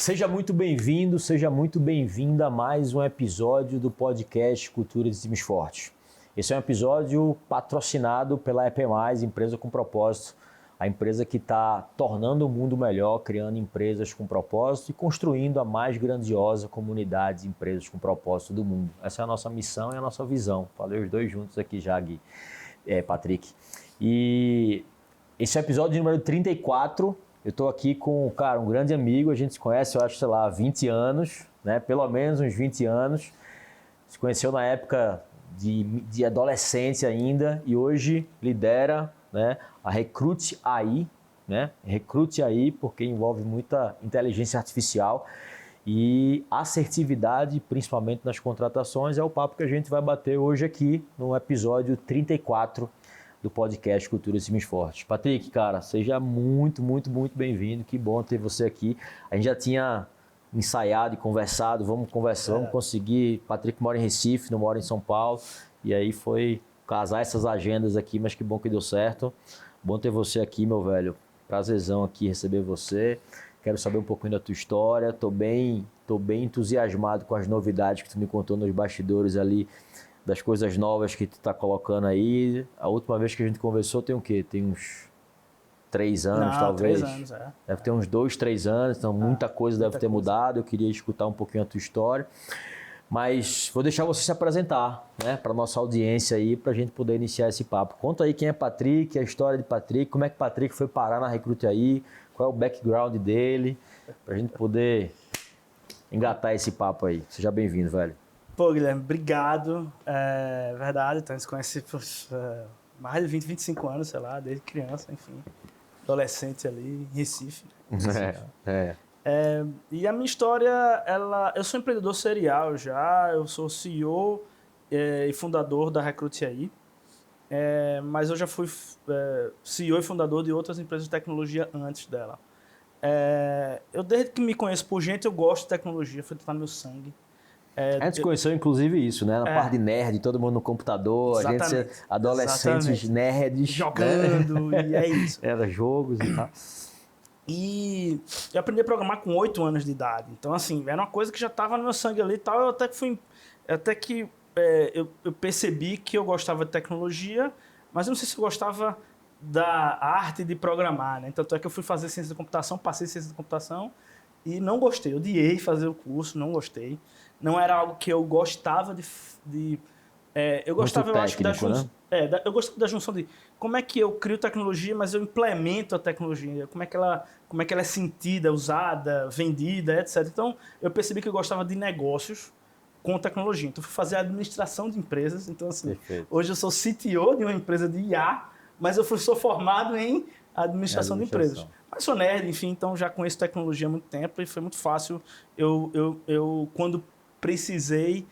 Seja muito bem-vindo, seja muito bem-vinda a mais um episódio do podcast Cultura de Times Fortes. Esse é um episódio patrocinado pela EP+, empresa com propósito, a empresa que está tornando o mundo melhor, criando empresas com propósito e construindo a mais grandiosa comunidade de empresas com propósito do mundo. Essa é a nossa missão e a nossa visão. Falei os dois juntos aqui já, Gui, Patrick. E esse é o episódio número 34. Eu estou aqui com, cara, um grande amigo, a gente se conhece, eu acho, sei lá, há 20 anos, né? Pelo menos uns 20 anos. Se conheceu na época de adolescência ainda e hoje lidera, né, a Recrute AI, né? Recrute AI porque envolve muita inteligência artificial e assertividade, principalmente nas contratações, é o papo que a gente vai bater hoje aqui no episódio 34 do podcast Cultura de Times Fortes. Patrick, cara, seja muito bem-vindo, que bom ter você aqui. A gente já tinha ensaiado e conversado, vamos conversar, vamos conseguir. Patrick mora em Recife, não mora em São Paulo, e aí foi casar essas agendas aqui, mas que bom que deu certo. Bom ter você aqui, meu velho. Prazerzão aqui receber você. Quero saber um pouquinho da tua história. Tô bem entusiasmado com as novidades que tu me contou nos bastidores ali, das coisas novas que tu tá colocando aí. A última vez que a gente conversou tem o quê? Tem uns 3 anos, talvez? 3 anos, é. Deve ter uns 2, 3 anos, então muita coisa deve ter mudado. Eu queria escutar um pouquinho a tua história. Mas vou deixar você se apresentar, né, para nossa audiência aí, para a gente poder iniciar esse papo. Conta aí quem é Patrick, a história de Patrick, como é que Patrick foi parar na Recrute AI, qual é o background dele, para a gente poder engatar esse papo aí. Seja bem-vindo, velho. Pô, Guilherme, obrigado. É verdade, então a gente se conhece por mais de 20, 25 anos, sei lá, desde criança, enfim. Adolescente ali, em Recife. E a minha história, eu sou empreendedor serial já, eu sou CEO e fundador da Recrute AI, mas eu já fui CEO e fundador de outras empresas de tecnologia antes dela. Eu desde que me conheço por gente, eu gosto de tecnologia, foi estar no meu sangue. A gente conheceu inclusive isso, né? Na parte de nerd, todo mundo no computador, exatamente, a gente adolescentes nerds. Jogando, né? E é isso. Era jogos e tal. E eu aprendi a programar com 8 anos de idade. Então, assim, era uma coisa que já estava no meu sangue ali e tal. Eu percebi que eu gostava de tecnologia, mas eu não sei se eu gostava da arte de programar, né? Tanto é que eu fui fazer ciência da computação, passei ciência da computação e não gostei. Eu odiei fazer o curso, não gostei. Não era algo que eu gostava eu gostava, muito eu acho, técnico, né? Eu gostava da junção de como é que eu crio tecnologia, mas eu implemento a tecnologia, como é que ela é sentida, usada, vendida, etc. Então, eu percebi que eu gostava de negócios com tecnologia. Então, fui fazer administração de empresas. Então, assim, perfeito. Hoje eu sou CTO de uma empresa de IA, mas eu sou formado em administração de empresas. Mas sou nerd, enfim, então já conheço tecnologia há muito tempo e foi muito fácil. Eu quando precisei,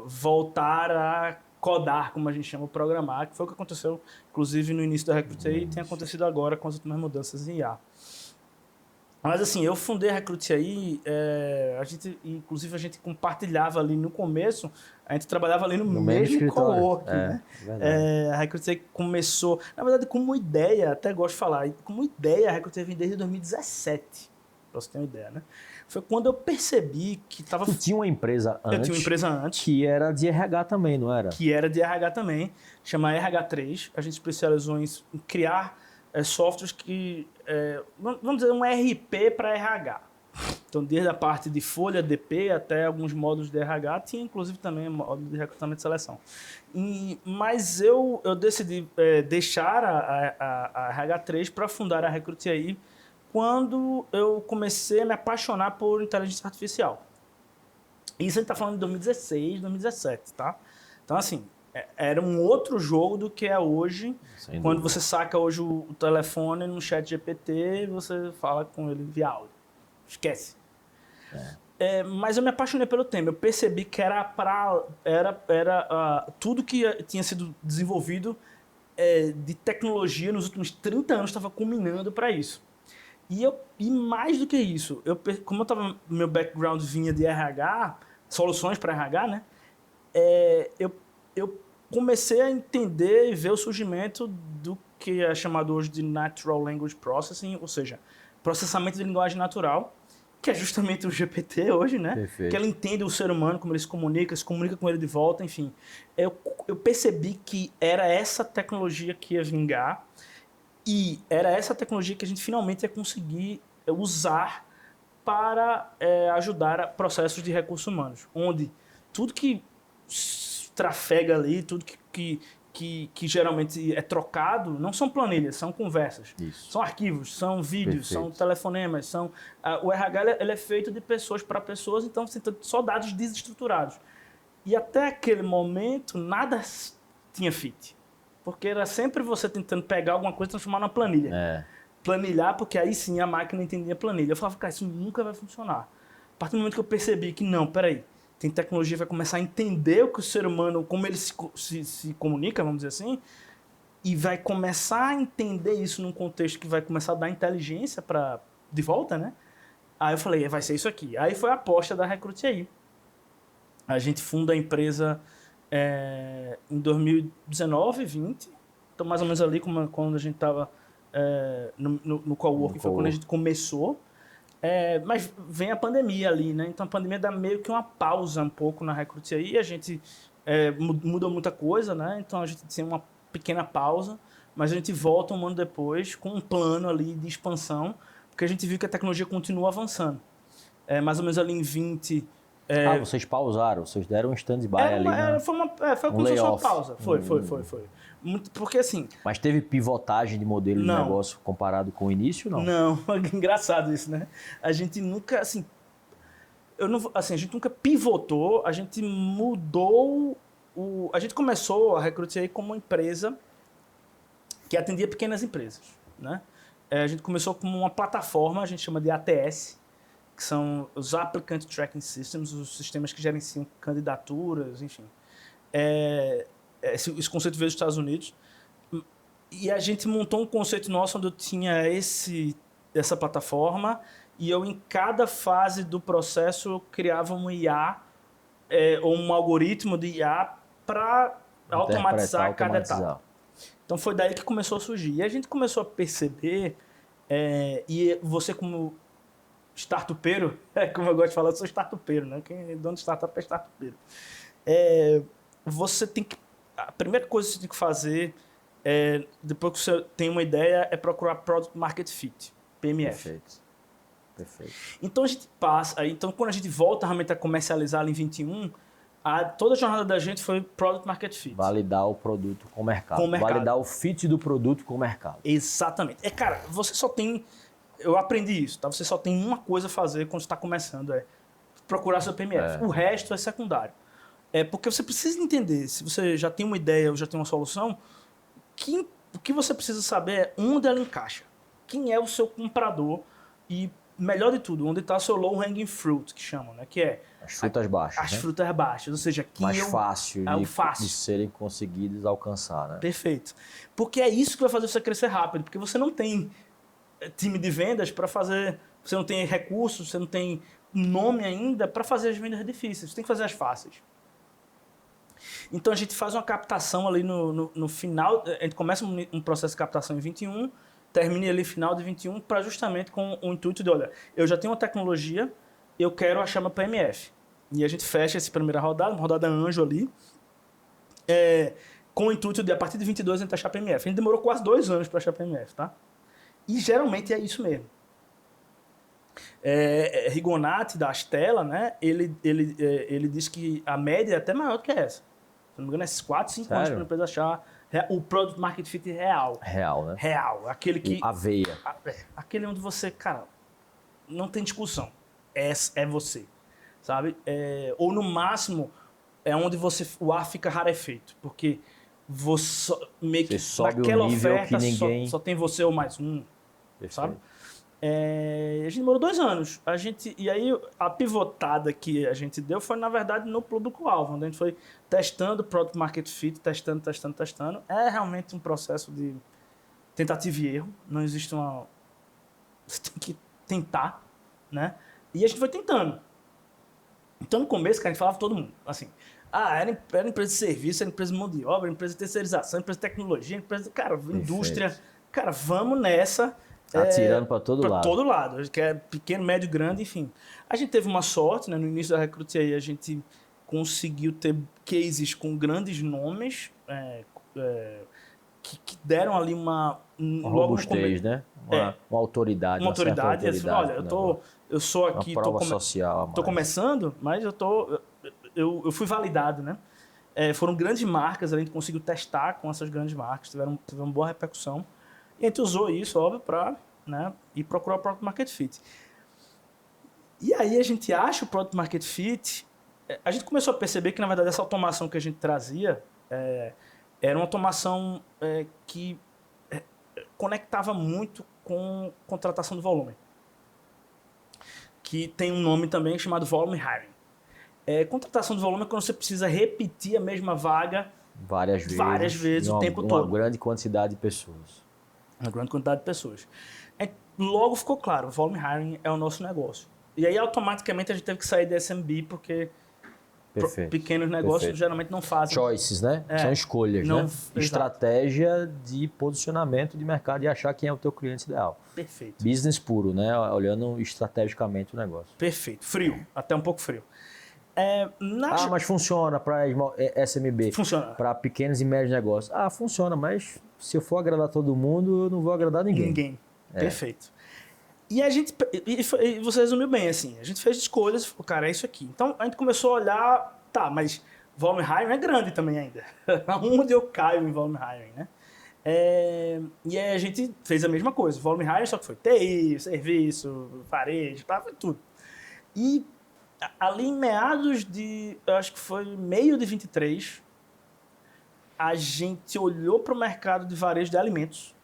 voltar a codar, como a gente chama, programar, que foi o que aconteceu, inclusive, no início da Recrute AI e tem acontecido agora com as últimas mudanças em IA. Mas assim, eu fundei a Recrute AI, inclusive a gente compartilhava ali no começo, a gente trabalhava ali no mesmo coworking, né? A Recrute AI começou, na verdade, como ideia, até gosto de falar, como ideia a Recrute AI vem desde 2017, pra você ter uma ideia, né? Foi quando eu percebi que estava... Tu tinha uma empresa antes? Eu tinha uma empresa antes. Que era de RH também, não era? Que era de RH também, chama RH3. A gente especializou em criar softwares que... vamos dizer, um RP para RH. Então, desde a parte de folha, DP, até alguns módulos de RH, tinha inclusive também módulo de recrutamento e seleção. Mas eu decidi deixar a RH3 para fundar a Recrute AI, quando eu comecei a me apaixonar por inteligência artificial. Isso a gente está falando de 2016, 2017, tá? Então, assim, era um outro jogo do que é hoje. Sem quando dúvida. Você saca hoje o telefone no chat GPT e você fala com ele via áudio. Esquece. Mas eu me apaixonei pelo tema. Eu percebi que era tudo que tinha sido desenvolvido de tecnologia nos últimos 30 anos estava culminando para isso. E mais do que isso, como meu background vinha de RH, soluções para RH, né? Eu comecei a entender e ver o surgimento do que é chamado hoje de Natural Language Processing, ou seja, processamento de linguagem natural, que é justamente o GPT hoje, né? Perfeito. Que ela entende o ser humano, como ele se comunica com ele de volta, enfim. Eu percebi que era essa tecnologia que ia vingar e era essa tecnologia que a gente finalmente ia conseguir usar para ajudar a processos de recursos humanos, onde tudo que trafega ali, tudo que geralmente é trocado, não são planilhas, são conversas. Isso. São arquivos, são vídeos, Perfeito. são telefonemas, o RH ele é feito de pessoas para pessoas, então você tem só dados desestruturados. E até aquele momento, nada tinha fit. Porque era sempre você tentando pegar alguma coisa e transformar numa planilha. Planilhar, porque aí sim a máquina entendia a planilha. Eu falava, cara, isso nunca vai funcionar. A partir do momento que eu percebi que não, peraí, tem tecnologia que vai começar a entender o que o ser humano, como ele se comunica, vamos dizer assim, e vai começar a entender isso num contexto que vai começar a dar inteligência de volta, né? Aí eu falei, vai ser isso aqui. Aí foi a aposta da Recruit AI. A gente funda a empresa em 2019, 2020, então mais ou menos ali quando a gente estava no coworking, foi quando a gente começou. Mas vem a pandemia ali, né? Então a pandemia dá meio que uma pausa um pouco na Recruit aí, a gente mudou muita coisa, né? Então a gente tem uma pequena pausa, mas a gente volta um ano depois com um plano ali de expansão, porque a gente viu que a tecnologia continua avançando. Mais ou menos ali em 20... vocês pausaram, vocês deram um stand-by ali. Foi como se fosse uma pausa. Foi. Porque assim... Mas teve pivotagem de modelo de negócio comparado com o início, não? Não, engraçado isso, né? A gente nunca, assim... a gente nunca pivotou, a gente mudou... A gente começou a Recruit AI como uma empresa que atendia pequenas empresas, né? A gente começou como uma plataforma, a gente chama de ATS, que são os Applicant Tracking Systems, os sistemas que gerenciam candidaturas, enfim. Esse conceito veio dos Estados Unidos. E a gente montou um conceito nosso onde eu tinha essa plataforma e eu, em cada fase do processo, eu criava um IA ou um algoritmo de IA para automatizar cada etapa. Então foi daí que começou a surgir. E a gente começou a perceber, e você como startupeiro, como eu gosto de falar, eu sou startupeiro, né? Quem é dono de startup é startupeiro. Você tem que... A primeira coisa que você tem que fazer, depois que você tem uma ideia, é procurar Product Market Fit, PMF. Perfeito. Então a gente passa... Então quando a gente volta realmente a comercializar em 21, toda a jornada da gente foi Product Market Fit. Validar o produto com o mercado. Validar o fit do produto com o mercado. Exatamente. Cara, você só tem... Eu aprendi isso, tá? Você só tem uma coisa a fazer quando você está começando, procurar seu PMF. O resto é secundário. Porque você precisa entender, se você já tem uma ideia ou já tem uma solução, o que você precisa saber é onde ela encaixa. Quem é o seu comprador e, melhor de tudo, onde está o seu low hanging fruit, que chamam, né? Que é... As frutas baixas, As frutas baixas, ou seja... Mais fácil de serem conseguidos alcançar, né? Perfeito. Porque é isso que vai fazer você crescer rápido, porque você não tem time de vendas para fazer... Você não tem recursos, você não tem nome ainda para fazer as vendas difíceis. Você tem que fazer as fáceis. Então a gente faz uma captação ali no final, a gente começa um processo de captação em 21, termina ali final de 21 para justamente com o intuito de, olha, eu já tenho uma tecnologia, eu quero achar meu PMF. E a gente fecha essa primeira rodada, uma rodada anjo ali, com o intuito de, a partir de 22, a gente achar PMF. A gente demorou quase 2 anos para achar PMF, tá? E geralmente é isso mesmo. Rigonati, da Astela, né, ele diz que a média é até maior do que essa. Se não me engano, é 4, 5 anos para a empresa achar o Product Market Fit real. Real, né? Real. Aquele que... Aveia. Aquele onde você, cara, não tem discussão. É você, sabe? Ou no máximo, é onde o ar fica rarefeito. Porque você meio que naquela oferta que só tem você ou mais um. Perfeito. Sabe? A gente demorou 2 anos. E aí a pivotada que a gente deu foi, na verdade, no público-alvo, onde a gente foi testando Product Market Fit, testando. É realmente um processo de tentativa e erro. Não existe uma... Você tem que tentar, né? E a gente foi tentando. Então, no começo, cara, a gente falava todo mundo, assim... era empresa de serviço, era empresa de mão de obra, empresa de terceirização, empresa de tecnologia, empresa de... Cara, indústria... Cara, vamos nessa... Atirando para todo Para lado. todo lado, que é pequeno, médio, grande, enfim. A gente teve uma sorte, né? No início da Recruit aí, a gente conseguiu ter cases com grandes nomes que deram ali Uma logo no robustez, começo. né? Uma autoridade, Uma certa autoridade. Assim, olha, eu sou aqui, uma prova social a tô mais. começando, mas eu fui validado, né? Foram grandes marcas, a gente conseguiu testar com essas grandes marcas, tiveram uma boa repercussão. E a gente usou isso, óbvio, para, né, ir procurar o Product Market Fit. E aí a gente acha o Product Market Fit, a gente começou a perceber que, na verdade, essa automação que a gente trazia era uma automação que conectava muito com contratação de volume, que tem um nome também chamado Volume Hiring. Contratação de volume é quando você precisa repetir a mesma vaga várias vezes o tempo todo. Uma grande quantidade de pessoas. Uma grande quantidade de pessoas. Logo ficou claro, volume hiring é o nosso negócio. E aí automaticamente a gente teve que sair da SMB porque pequenos negócios geralmente não fazem. Choices, né? São escolhas, né? Exato. Estratégia de posicionamento de mercado e achar quem é o teu cliente ideal. Perfeito. Business puro, né? Olhando estrategicamente o negócio. Perfeito. Frio, até um pouco frio. Mas funciona para SMB. Funciona. Para pequenos e médios negócios. Funciona, mas se eu for agradar todo mundo, eu não vou agradar ninguém. Perfeito. E a gente, e você resumiu bem, assim, a gente fez escolhas, falou, cara, é isso aqui. Então a gente começou a olhar, mas volume hiring é grande também ainda. Onde eu caio em volume hiring, né? E aí a gente fez a mesma coisa, volume hiring, só que foi TI, serviço, varejo, foi tudo. E ali em meados de, eu acho que foi meio de 23, a gente olhou para o mercado de varejo de alimentos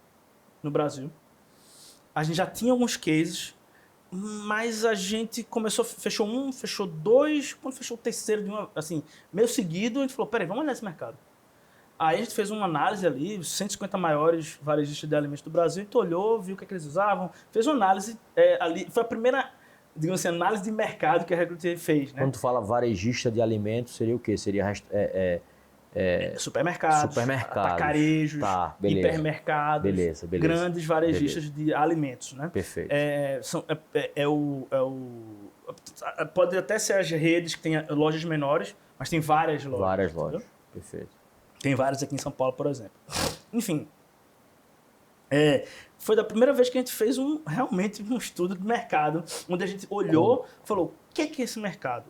no Brasil. A gente já tinha alguns cases, mas a gente fechou um, fechou dois, quando fechou o terceiro, meio seguido, a gente falou, peraí, vamos olhar esse mercado. Aí a gente fez uma análise ali, 150 maiores varejistas de alimentos do Brasil, a gente olhou, viu o que eles usavam, fez uma análise ali, foi a primeira, digamos assim, análise de mercado que a Recruit fez, né? Quando tu fala varejista de alimentos, seria o quê? Seria supermercados, atacarejos, hipermercados, grandes varejistas de alimentos, né? Perfeito. Pode até ser as redes que têm lojas menores, mas tem várias lojas. Várias lojas, perfeito. Tem várias aqui em São Paulo, por exemplo. Enfim, foi da primeira vez que a gente fez realmente um estudo de mercado, onde a gente olhou e falou, o que é esse mercado?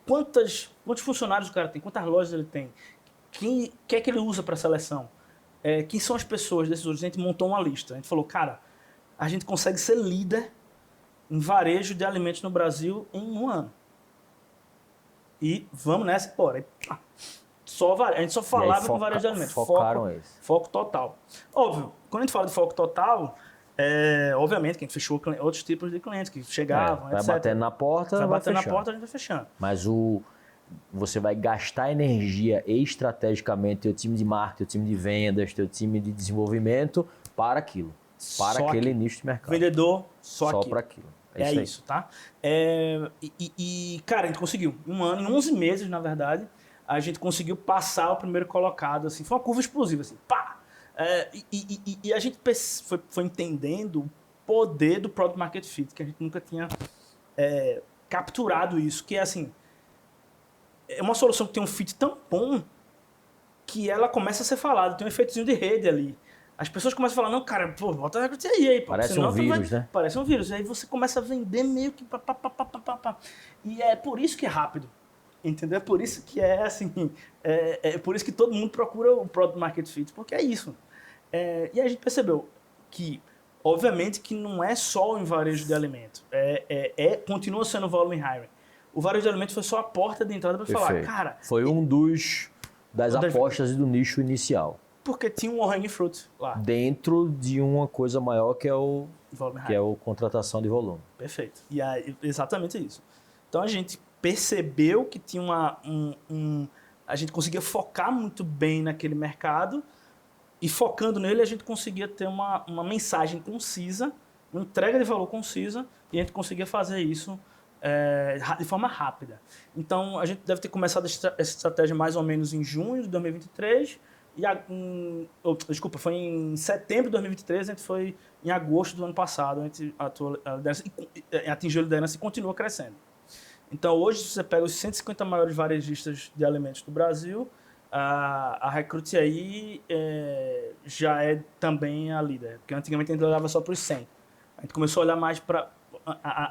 Quantos funcionários o cara tem? Quantas lojas ele tem? O que é que ele usa para seleção? Quem são as pessoas desses outros? A gente montou uma lista. A gente falou, cara, a gente consegue ser líder em varejo de alimentos no Brasil em 1 ano. E vamos nessa, bora. A gente só falava com varejo de alimentos. Foco total. Óbvio, quando a gente fala de foco total, obviamente que a gente fechou outros tipos de clientes que chegavam, vai etc. batendo na porta, vai vai batendo fechando. na porta, a gente vai fechando. Mas você vai gastar energia estrategicamente, teu time de marketing, teu time de vendas, teu time de desenvolvimento para aquilo. Para aquele nicho de mercado. Vendedor, só para aquilo. É isso, tá? Cara, a gente conseguiu. Em 1 ano, em 11 meses, na verdade, a gente conseguiu passar o primeiro colocado, assim. Foi uma curva explosiva, assim. Pá! E a gente foi entendendo o poder do Product Market Fit, que a gente nunca tinha capturado isso, que é assim, é uma solução que tem um fit tão bom que ela começa a ser falada, tem um efeitozinho de rede ali. As pessoas começam a falar, não, cara, bota a Recruit aí, pô. Parece um vírus, né? Parece um vírus. Aí você começa a vender meio que E é por isso que é rápido. Entendeu? É por isso que assim, é por isso que todo mundo procura o Product Market Fit, porque é isso. E a gente percebeu que, obviamente, que não é só em varejo de alimento. Continua sendo volume hiring. O varejo de alimento foi só a porta de entrada para falar, cara... Foi das apostas do nicho inicial. Porque tinha um hang fruit lá. Dentro de uma coisa maior que é o contratação de volume. Perfeito. E aí, exatamente isso. Então a gente percebeu que tinha a gente conseguia focar muito bem naquele mercado e focando nele a gente conseguia ter uma mensagem concisa, uma entrega de valor concisa e a gente conseguia fazer isso de forma rápida. Então a gente deve ter começado essa estratégia mais ou menos em junho de 2023. Desculpa, foi em setembro de 2023, a gente foi em agosto do ano passado, a gente atingiu a liderança e continua crescendo. Então, hoje, se você pega os 150 maiores varejistas de alimentos do Brasil, a Recruit aí já é também a líder. Porque antigamente a gente olhava só para os 100. A gente começou a olhar mais para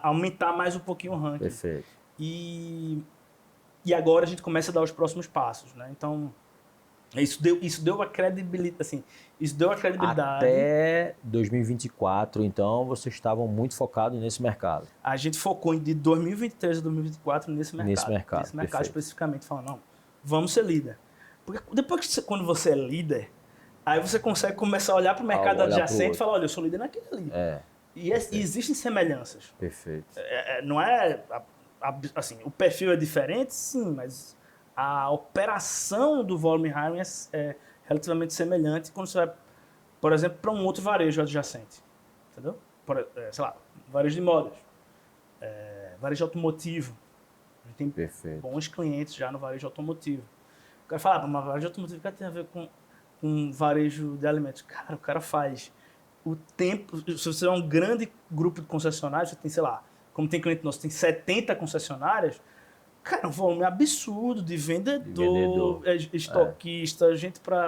aumentar mais um pouquinho o ranking. Perfeito. E agora a gente começa a dar os próximos passos, né? Então, isso deu a credibilidade, assim, isso deu a credibilidade. Até 2024, então, vocês estavam muito focados nesse mercado. A gente focou de 2023 a 2024 nesse mercado. Nesse mercado perfeito. Especificamente, falando, não, vamos ser líder. Porque depois que quando você é líder, aí você consegue começar a olhar para o mercado adjacente e falar, olha, eu sou líder naquele ali. E existem semelhanças. Perfeito. Não é, assim, o perfil é diferente, sim, mas a operação do volume hiring é relativamente semelhante quando você vai, por exemplo, para um outro varejo adjacente. Entendeu? Sei lá, varejo de modas, varejo automotivo. A gente tem Perfeito. bons clientes já no varejo automotivo. O cara fala, mas varejo automotivo tem a ver com varejo de alimentos. Cara, o cara faz o tempo... Se você é um grande grupo de concessionários, você tem, sei lá, como tem cliente nosso, tem 70 concessionárias, cara, um volume absurdo de vendedor. Estoquista, gente para...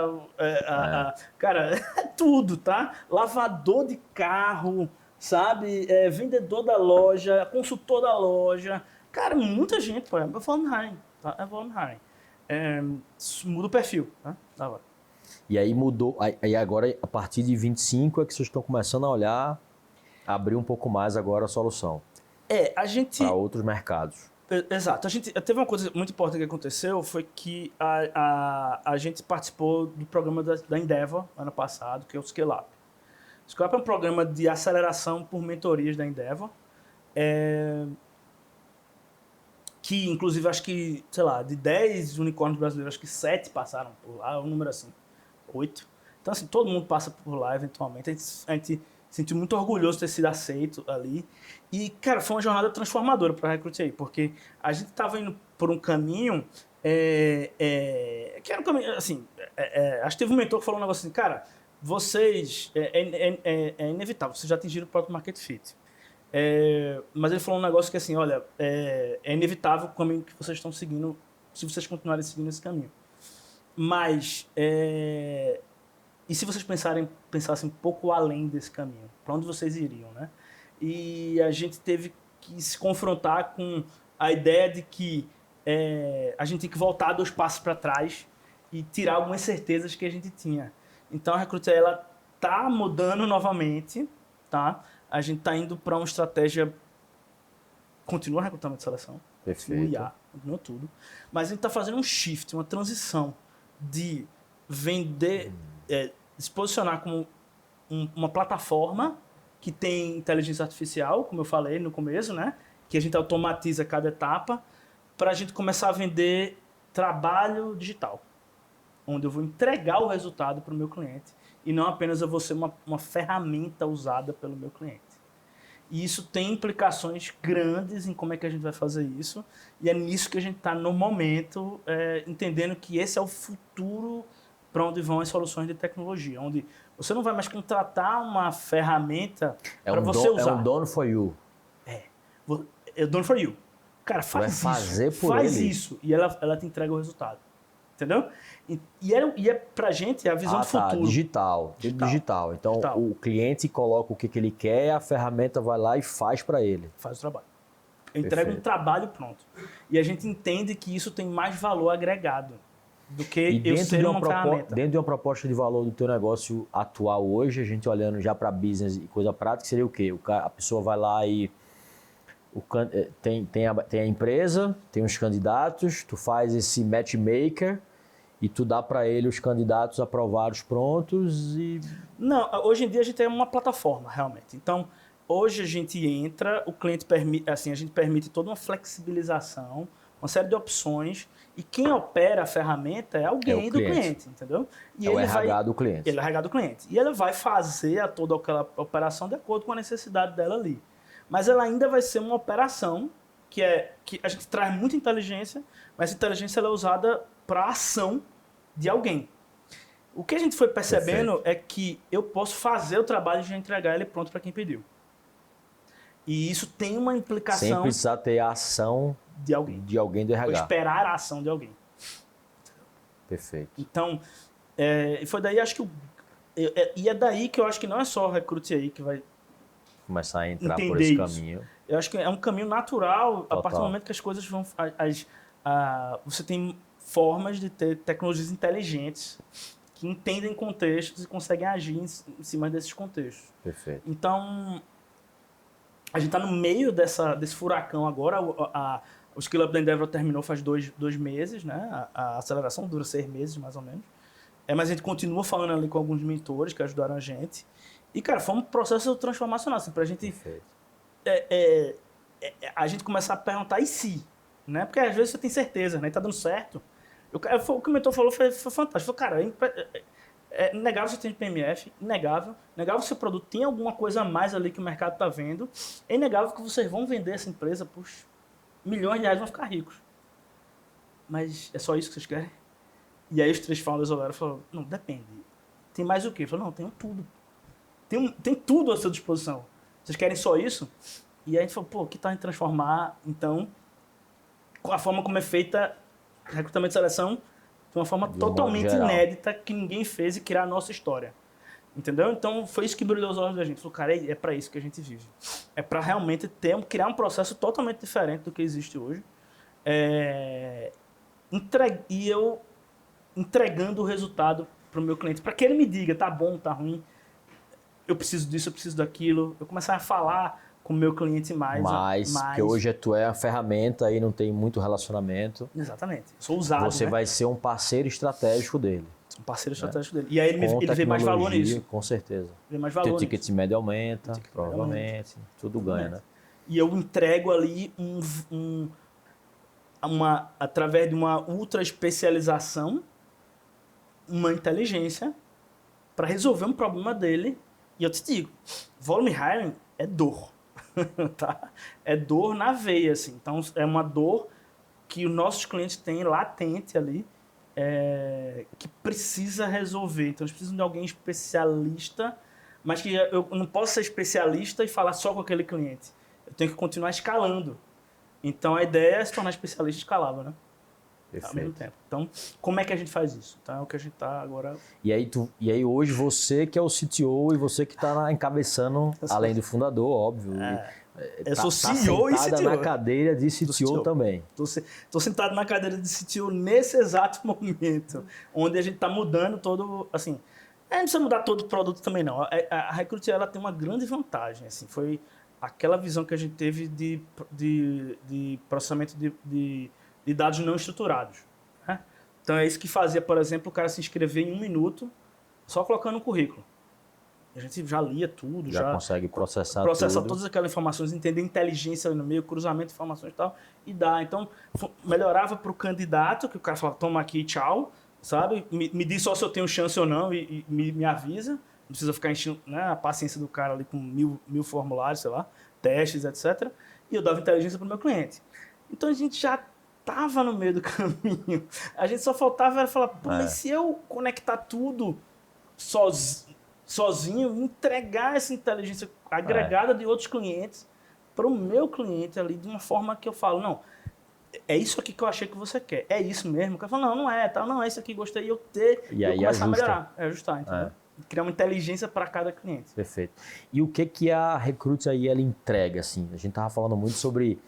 Cara, é tudo, tá? Lavador de carro, sabe? Vendedor da loja, consultor da loja. Cara, muita gente, pô. É volume hiring, tá? É volume hiring. Muda o perfil, tá? E aí mudou, aí agora a partir de 25 é que vocês estão começando a olhar, abrir um pouco mais agora a solução. A gente... Para outros mercados. Exato. Teve uma coisa muito importante que aconteceu, foi que a gente participou do programa da Endeavor, ano passado, que é o Scale Up. O Scale Up é um programa de aceleração por mentorias da Endeavor, que inclusive acho que, sei lá, de 10 unicórnios brasileiros, acho que 7 passaram por lá, um número assim, 8. Então assim, todo mundo passa por lá eventualmente, a gente sentiu muito orgulhoso de ter sido aceito ali. E, cara, foi uma jornada transformadora para a Recruit aí, porque a gente estava indo por um caminho que era um caminho, assim, acho que teve um mentor que falou um negócio assim, cara, vocês, é inevitável, vocês já atingiram o próprio market fit. Mas ele falou um negócio que, assim, olha, é inevitável o caminho que vocês estão seguindo, se vocês continuarem seguindo esse caminho. Mas, e se vocês pensassem um pouco além desse caminho? Para onde vocês iriam, né? E a gente teve que se confrontar com a ideia de que a gente tem que voltar 2 passos para trás e tirar algumas certezas que a gente tinha. Então a Recruit, ela tá mudando novamente, tá? A gente está indo para uma estratégia, continua recrutamento e seleção, Perfeito. continua tudo, mas a gente está fazendo um shift, uma transição de vender, se posicionar como uma plataforma que tem inteligência artificial, como eu falei no começo, né? Que a gente automatiza cada etapa, para a gente começar a vender trabalho digital, onde eu vou entregar o resultado para o meu cliente e não apenas eu vou ser uma ferramenta usada pelo meu cliente. E isso tem implicações grandes em como é que a gente vai fazer isso, e é nisso que a gente está no momento, entendendo que esse é o futuro para onde vão as soluções de tecnologia, onde você não vai mais contratar uma ferramenta para você usar. É um done for you. É done for you. Cara, faz isso e ela te entrega o resultado. Entendeu? E pra gente a visão do futuro. Digital. Então, o cliente coloca o que ele quer, a ferramenta vai lá e faz para ele. Faz o trabalho. Eu entrego um trabalho pronto. E a gente entende que isso tem mais valor agregado do que eu ser uma ferramenta. Dentro de uma proposta de valor do teu negócio atual hoje, a gente olhando já para business e coisa prática, seria o quê? A pessoa vai lá e tem a empresa, tem os candidatos, tu faz esse matchmaker e tu dá para ele os candidatos aprovados prontos e... Não, hoje em dia a gente é uma plataforma, realmente. Então, hoje a gente entra, o cliente permite, assim, a gente permite toda uma flexibilização, uma série de opções, e quem opera a ferramenta é alguém do cliente, entendeu? E o RH do cliente. Ele é o RH do cliente. E ele vai fazer toda aquela operação de acordo com a necessidade dela ali. Mas ela ainda vai ser uma operação que a gente traz muita inteligência, mas a inteligência ela é usada para a ação de alguém. O que a gente foi percebendo é que eu posso fazer o trabalho e já entregar ele pronto para quem pediu. E isso tem uma implicação... Sem precisar ter a ação de alguém do RH. Ou esperar a ação de alguém. Perfeito. Então, foi daí, acho que... E é daí que eu acho que não é só o Recruit aí que vai começar a entrar por entender esse isso. caminho. Eu acho que é um caminho natural, Total. a partir do momento que as coisas vão... você tem formas de ter tecnologias inteligentes que entendem contextos e conseguem agir em cima desses contextos. Perfeito. Então, a gente está no meio desse furacão agora. O Skill Up da Endeavor terminou faz dois meses, né? A aceleração dura 6 meses, mais ou menos. Mas a gente continua falando ali com alguns mentores que ajudaram a gente. E, cara, foi um processo transformacional, assim, pra gente... a gente começar a perguntar, e se? Né? Porque às vezes você tem certeza, né? Tá dando certo. O que o mentor falou foi fantástico. Falou, cara, é inegável você tem PMF, inegável que seu produto tem alguma coisa a mais ali que o mercado está vendo, é inegável que vocês vão vender essa empresa por milhões de reais, vão ficar ricos. Mas é só isso que vocês querem? E aí os 3 founders olharam e falaram, não, depende. Tem mais o quê? Eu falei, não, tem tudo. Tem tudo à sua disposição. Vocês querem só isso? E aí a gente falou, pô, que tal em transformar, então, com a forma como é feita recrutamento e seleção, de uma forma totalmente inédita, que ninguém fez, e criar a nossa história. Entendeu? Então, foi isso que brilhou os olhos da gente. Falou, cara, é para isso que a gente vive. É para realmente criar um processo totalmente diferente do que existe hoje. E eu entregando o resultado para o meu cliente, para que ele me diga, tá bom, tá ruim, eu preciso disso, eu preciso daquilo. Eu começar a falar com o meu cliente mais. Porque hoje tu é a ferramenta e não tem muito relacionamento. Exatamente. Eu sou usado, Você vai ser um parceiro estratégico dele. Um parceiro estratégico dele. E aí ele vê mais valor nisso. Com certeza. Vê mais valor Teu ticket médio aumenta, provavelmente. Tudo ganha, né? E eu entrego ali através de uma ultra especialização, uma inteligência para resolver um problema dele. E eu te digo, volume hiring é dor. Tá? É dor na veia, assim. Então, é uma dor que os nossos clientes têm latente ali, que precisa resolver. Então, eles precisam de alguém especialista, mas que eu não posso ser especialista e falar só com aquele cliente. Eu tenho que continuar escalando. Então, a ideia é se tornar especialista escalável, né? Perfeito. Ao mesmo tempo. Então, como é que a gente faz isso? Então, é o que a gente está agora... E aí hoje você que é o CTO e você que está encabeçando, além do fundador, óbvio. Eu sou CEO e CTO. na cadeira de CTO também. Estou sentado na cadeira de CTO nesse exato momento, onde a gente está mudando todo... Assim, a gente não precisa mudar todo o produto também, não. A Recruit, ela tem uma grande vantagem. Assim, foi aquela visão que a gente teve de processamento de dados não estruturados. Né? Então é isso que fazia, por exemplo, o cara se inscrever em 1 minuto só colocando um currículo. A gente já lia tudo, já consegue processar tudo. todas aquelas informações, entender inteligência ali no meio, cruzamento de informações e tal, e dá. Então, melhorava para o candidato, que o cara falava, toma aqui, tchau, sabe? Me diz só se eu tenho chance ou não e me avisa. Não precisa ficar enchendo, né, a paciência do cara ali com mil formulários, sei lá, testes, etc. E eu dava inteligência para o meu cliente. Então, a gente já estava no meio do caminho. A gente só faltava falar, pô, mas se eu conectar tudo sozinho, entregar essa inteligência agregada de outros clientes para o meu cliente ali, de uma forma que eu falo, não, é isso aqui que eu achei que você quer, é isso mesmo. O cara fala, não é, tal, não é isso aqui, gostei, eu aí começar a melhorar, ajustar, entendeu? Criar uma inteligência para cada cliente. Perfeito. E o que a Recruit aí ela entrega, assim? A gente tava falando muito sobre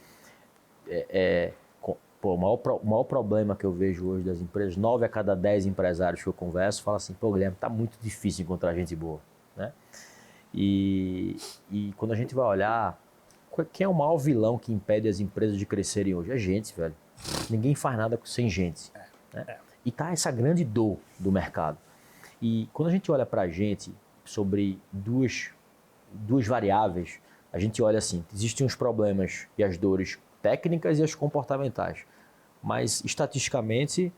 o maior problema que eu vejo hoje das empresas, 9 a cada 10 empresários que eu converso falam assim, pô, Guilherme, tá muito difícil encontrar gente boa, né? E quando a gente vai olhar, quem é o maior vilão que impede as empresas de crescerem hoje? É gente, velho. Ninguém faz nada sem gente. Né? E tá essa grande dor do mercado. E quando a gente olha pra gente sobre duas variáveis, a gente olha assim, existem os problemas e as dores técnicas e as comportamentais. Mas, estatisticamente,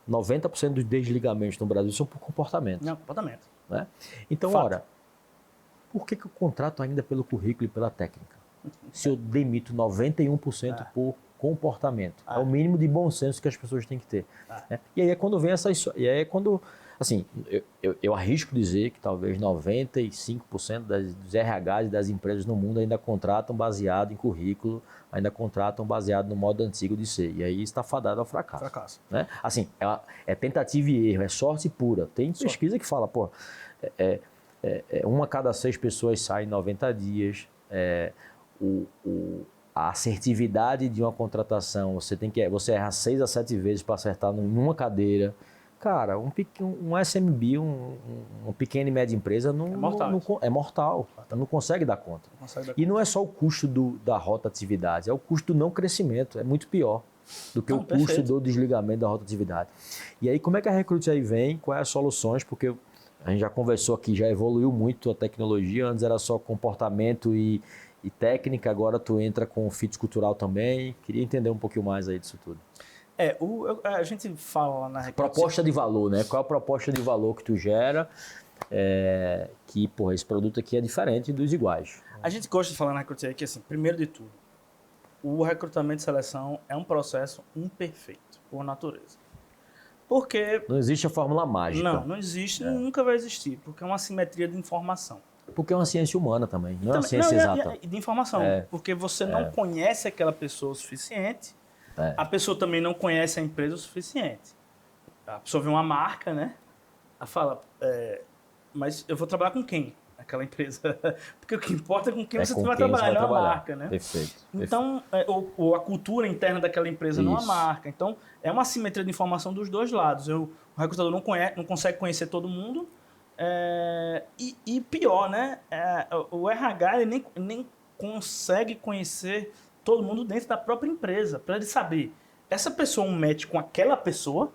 90% dos desligamentos no Brasil são por comportamento. Não, comportamento. Né? Então, Fato. ora, por que eu contrato ainda pelo currículo e pela técnica? Se eu demito 91% por comportamento. É o mínimo de bom senso que as pessoas têm que ter. Né? E aí é quando vem quando Assim, eu arrisco dizer que talvez 95% dos RHs e das empresas no mundo ainda contratam baseado em currículo, ainda contratam baseado no modo antigo de ser. E aí está fadado ao fracasso. Né? Assim, é tentativa e erro, é sorte pura. Tem pesquisa que fala, pô, uma a cada 6 pessoas sai em 90 dias. A assertividade de uma contratação, você erra 6 a 7 vezes para acertar numa cadeira. Cara, um SMB, uma pequena e média empresa é mortal. Não consegue dar conta. E não é só o custo da rotatividade, é o custo do não crescimento. É muito pior do que o custo do desligamento da rotatividade. E aí, como é que a Recruit aí vem? Quais as soluções? Porque a gente já conversou aqui, já evoluiu muito a tecnologia. Antes era só comportamento e técnica, agora tu entra com fit cultural também. Queria entender um pouquinho mais aí disso tudo. A gente fala lá na Recruit... Proposta de valor, né? Qual é a proposta de valor que tu gera? Que, porra, esse produto aqui é diferente dos iguais. A gente gosta de falar na Recruit que, assim, primeiro de tudo, o recrutamento e seleção é um processo imperfeito, por natureza. Porque... Não existe a fórmula mágica. Não existe, nunca vai existir, porque é uma assimetria de informação. Porque é uma ciência humana também, não é uma ciência exata. De informação, porque você não conhece aquela pessoa o suficiente, a pessoa também não conhece a empresa o suficiente. A pessoa vê uma marca, né? Ela fala, mas eu vou trabalhar com quem? Aquela empresa. Porque o que importa é com quem você vai trabalhar, não a marca, né? Perfeito. Então, ou a cultura interna daquela empresa, não a marca. Então, é uma assimetria de informação dos dois lados. O recrutador não consegue conhecer todo mundo. E pior, né? O RH ele nem consegue conhecer todo mundo dentro da própria empresa, para ele saber, essa pessoa é um match com aquela pessoa,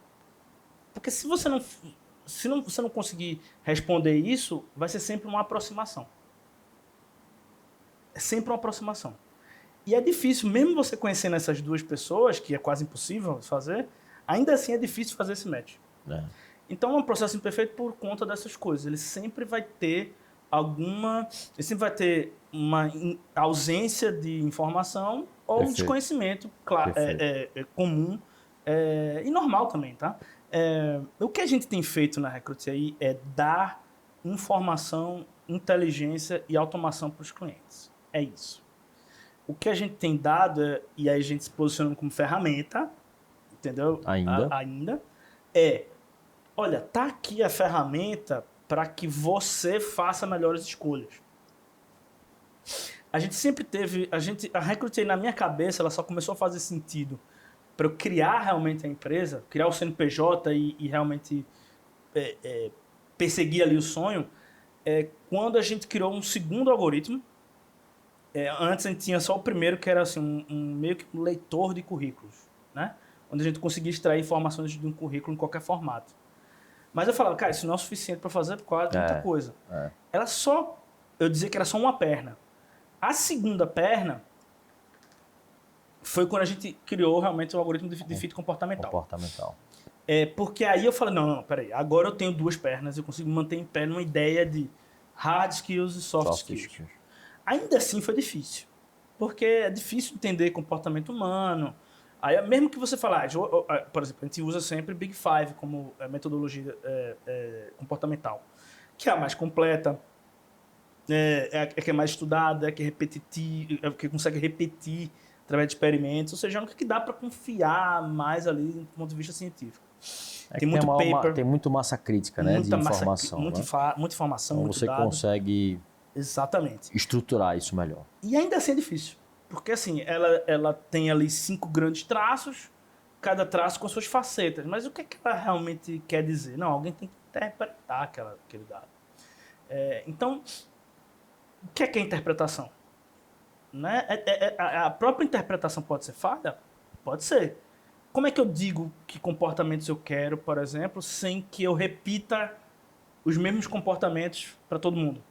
porque se você não conseguir responder isso, vai ser sempre uma aproximação. É sempre uma aproximação. E é difícil, mesmo você conhecendo essas duas pessoas, que é quase impossível fazer, ainda assim é difícil fazer esse match. Então é um processo imperfeito por conta dessas coisas. Ele sempre vai ter uma ausência de informação ou um desconhecimento comum e normal também, tá? O que a gente tem feito na Recruit aí é dar informação, inteligência e automação para os clientes. É isso. O que a gente tem dado, e aí a gente se posiciona como ferramenta, entendeu? Ainda. Olha, tá aqui a ferramenta para que você faça melhores escolhas. A gente sempre teve... A Recruit, na minha cabeça, ela só começou a fazer sentido para eu criar realmente a empresa, criar o CNPJ e realmente perseguir ali o sonho, quando a gente criou um segundo algoritmo. Antes a gente tinha só o primeiro, que era assim, meio que um leitor de currículos, né? Onde a gente conseguia extrair informações de um currículo em qualquer formato. Mas eu falava, cara, isso não é o suficiente para fazer quase muita coisa. Eu dizia que era só uma perna. A segunda perna foi quando a gente criou realmente o algoritmo de fit comportamental. Porque aí eu falei, não, peraí, agora eu tenho duas pernas, eu consigo manter em pé numa ideia de hard skills e soft skills. Ainda assim foi difícil, porque é difícil entender comportamento humano. Aí, mesmo que você falar, por exemplo, a gente usa sempre Big Five como metodologia comportamental, que é a mais completa, que é mais estudada, que é repetitiva, que consegue repetir através de experimentos, ou seja, é que dá para confiar mais ali do ponto de vista científico. Tem muito paper. Tem muito massa crítica, né, de informação. Muita informação, então muito você dado. consegue Exatamente. estruturar isso melhor. E ainda assim é difícil. Porque assim, ela tem ali 5 grandes traços, cada traço com suas facetas. Mas o que ela realmente quer dizer? Não, alguém tem que interpretar aquele dado. Então, o que é interpretação? Né? A própria interpretação pode ser falha? Pode ser. Como é que eu digo que comportamentos eu quero, por exemplo, sem que eu repita os mesmos comportamentos para todo mundo?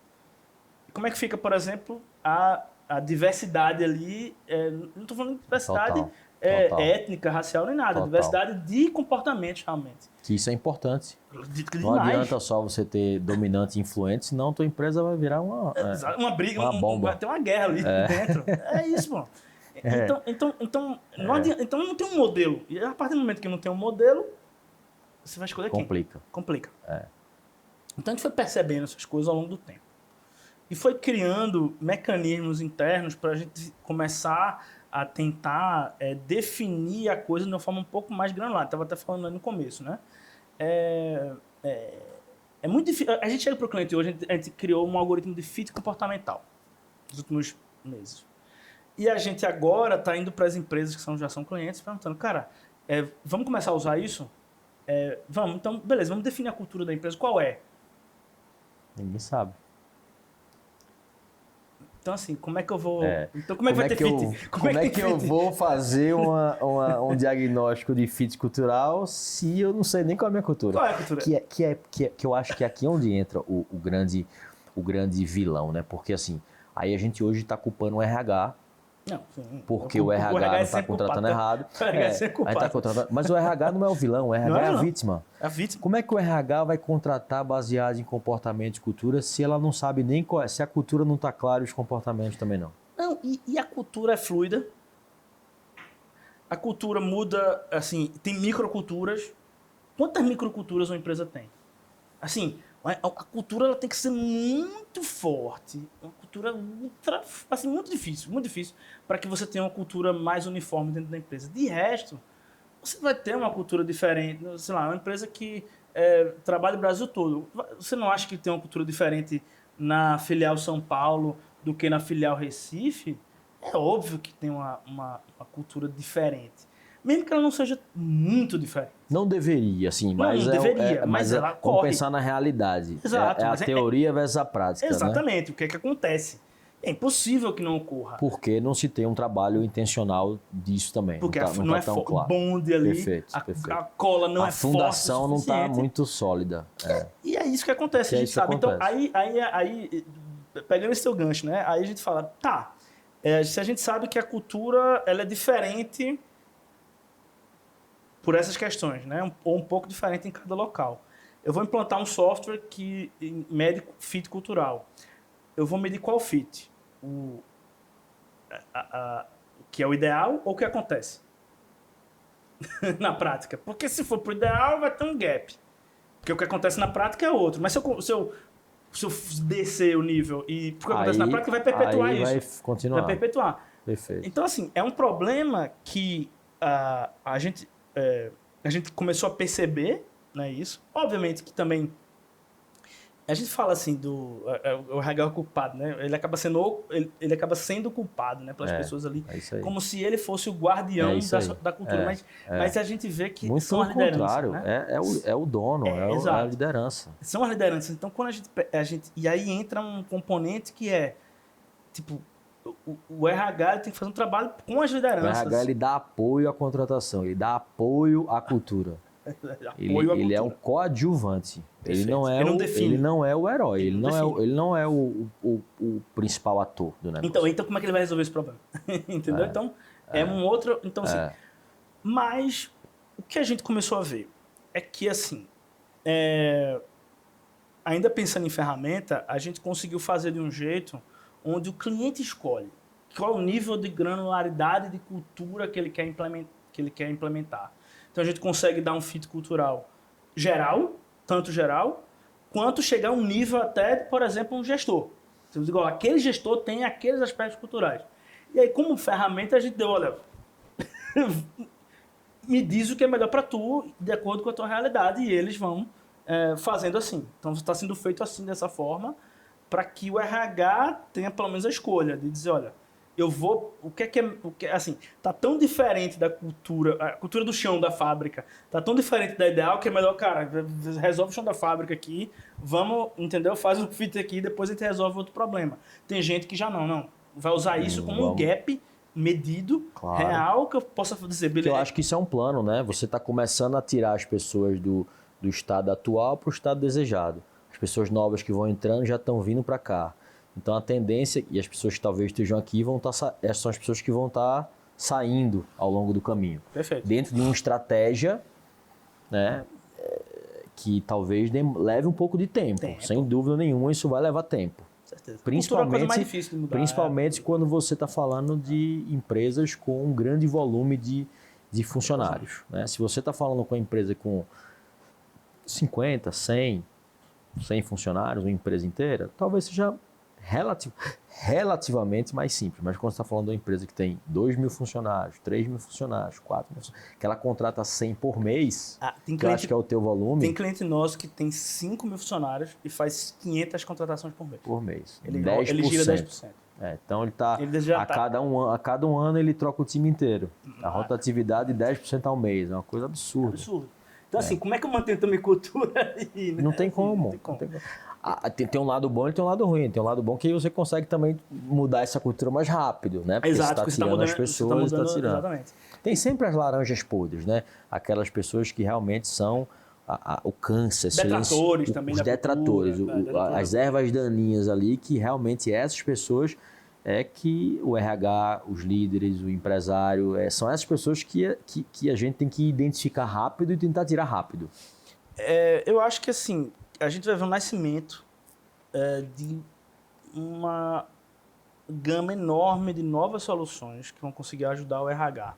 Como é que fica, por exemplo, a diversidade ali, não estou falando de diversidade Total. étnica, racial, nem nada, diversidade de comportamentos realmente. Que isso é importante. Não adianta só você ter dominante e influente, senão tua empresa vai virar uma briga, uma bomba. Vai ter uma guerra ali dentro. É isso, pô. Então não tem um modelo. E a partir do momento que não tem um modelo, você vai escolher Complica. quem? Complica. Então a gente foi percebendo essas coisas ao longo do tempo. E foi criando mecanismos internos para a gente começar a tentar definir a coisa de uma forma um pouco mais granular. Estava até falando no começo, né? É muito difícil. A gente chega para o cliente hoje, a gente criou um algoritmo de fit comportamental nos últimos meses. E a gente agora está indo para as empresas que já são clientes perguntando, cara, vamos começar a usar isso? Vamos, então, beleza, vamos definir a cultura da empresa. Qual é? Ninguém sabe. Então, assim, como é que eu vou... Então, como é que vai ter fit? Como é que eu vou fazer um diagnóstico de fit cultural se eu não sei nem qual é a minha cultura? Qual é a cultura? Que eu acho que é aqui onde entra o grande vilão, né? Porque, assim, aí a gente hoje está culpando o RH. Não, sim. Porque o RH não está contratando errado. O RH é sempre culpado. Mas o RH não é o vilão, o RH é a vítima. É a vítima. Como é que o RH vai contratar baseado em comportamento e cultura se ela não sabe nem qual é, se a cultura não está clara e os comportamentos também não? Não, e a cultura é fluida. A cultura muda, assim, tem microculturas. Quantas microculturas uma empresa tem? Assim, a cultura ela tem que ser muito forte, uma cultura ultra, assim, muito difícil para que você tenha uma cultura mais uniforme dentro da empresa. De resto, você vai ter uma cultura diferente, sei lá, uma empresa que trabalha o Brasil todo. Você não acha que tem uma cultura diferente na filial São Paulo do que na filial Recife? É óbvio que tem uma cultura diferente. Mesmo que ela não seja muito diferente. Não deveria, assim, mas não deveria, mas ela vamos corre. pensar na realidade. Exato, É a mas teoria versus a prática, exatamente, né? o que é que acontece? É impossível que não ocorra. Porque não se tem um trabalho intencional disso também. Porque não é tão claro. O bonde ali, Perfeito. A cola não é forte. A fundação não está muito sólida. E é isso que acontece, a gente sabe. Então, aí, pegando esse teu gancho, né? Aí a gente fala, se a gente sabe que a cultura ela é diferente por essas questões, né? Ou um pouco diferente em cada local. Eu vou implantar um software que mede fit cultural. Eu vou medir qual fit? Que é o ideal ou o que acontece? Na prática. Porque se for pro ideal, vai ter um gap. Porque o que acontece na prática é outro. Mas se eu descer o nível e o que acontece na prática, vai perpetuar isso. Vai continuar. Vai perpetuar. Perfeito. Então, assim, é um problema que a gente começou a perceber, né, isso. Obviamente que também a gente fala assim o RH culpado, né? Ele acaba sendo culpado, né, pelas pessoas ali, como se ele fosse o guardião da cultura, mas a gente vê que muito são as lideranças, né? É o dono, é a liderança. São as lideranças. Então, quando a gente e aí entra um componente que é tipo o RH tem que fazer um trabalho com as lideranças. O RH ele dá apoio à contratação, ele dá apoio à cultura. Ele é um coadjuvante. Ele não é o herói. Ele não é o principal ator do negócio. Então como é que ele vai resolver esse problema? Entendeu? Então, um outro... Então, assim, mas o que a gente começou a ver é que, assim, ainda pensando em ferramenta, a gente conseguiu fazer de um jeito onde o cliente escolhe qual o nível de granularidade de cultura que ele quer implementar. Então, a gente consegue dar um fit cultural geral, tanto geral, quanto chegar a um nível até, por exemplo, um gestor. Então, igual, aquele gestor tem aqueles aspectos culturais. E aí, como ferramenta, a gente deu, olha, me diz o que é melhor para tu, de acordo com a tua realidade, e eles vão fazendo assim. Então, está sendo feito assim, dessa forma, para que o RH tenha pelo menos a escolha de dizer, olha, eu vou... assim, tá tão diferente da cultura... A cultura do chão da fábrica tá tão diferente da ideal que é melhor, cara, resolve o chão da fábrica aqui, vamos, entendeu? Faz um fit aqui e depois a gente resolve outro problema. Tem gente que já não. Vai usar isso como um gap medido, real, que eu possa dizer, beleza. Eu acho que isso é um plano, né? Você tá começando a tirar as pessoas do estado atual para o estado desejado. As pessoas novas que vão entrando já estão vindo para cá. Então a tendência, e as pessoas que talvez estejam aqui, essas são as pessoas que vão estar saindo ao longo do caminho. Perfeito. Dentro de uma estratégia, né, que talvez leve um pouco de tempo. Sem dúvida nenhuma, isso vai levar tempo. Certeza. Principalmente, é a coisa mais difícil de mudar. Principalmente quando você está falando de empresas com um grande volume de funcionários. Né? Se você está falando com uma empresa com 50, 100 funcionários, uma empresa inteira, talvez seja relativamente mais simples. Mas quando você está falando de uma empresa que tem 2.000 funcionários, 3.000 funcionários, 4.000 funcionários, que ela contrata 100 por mês, que eu acho que é o teu volume. Tem cliente nosso que tem 5.000 funcionários e faz 500 contratações por mês. Por mês. Ele 10%. Ele gira 10%. Então a cada um ano ele troca o time inteiro. A rotatividade 10% ao mês. É uma coisa absurda. Absurdo. Então, assim, como é que eu mantenho também cultura aí, né? Não tem como. Tem um lado bom e tem um lado ruim. Tem um lado bom que você consegue também mudar essa cultura mais rápido, né? Porque Exato, você está tirando as pessoas, você está tirando. Exatamente. Tem sempre as laranjas podres, né? Aquelas pessoas que realmente são o câncer. Detratores também. Os detratores, as ervas daninhas ali, que realmente essas pessoas é que o RH, os líderes, o empresário, são essas pessoas que a gente tem que identificar rápido e tentar tirar rápido. Eu acho que assim, a gente vai ver um nascimento de uma gama enorme de novas soluções que vão conseguir ajudar o RH.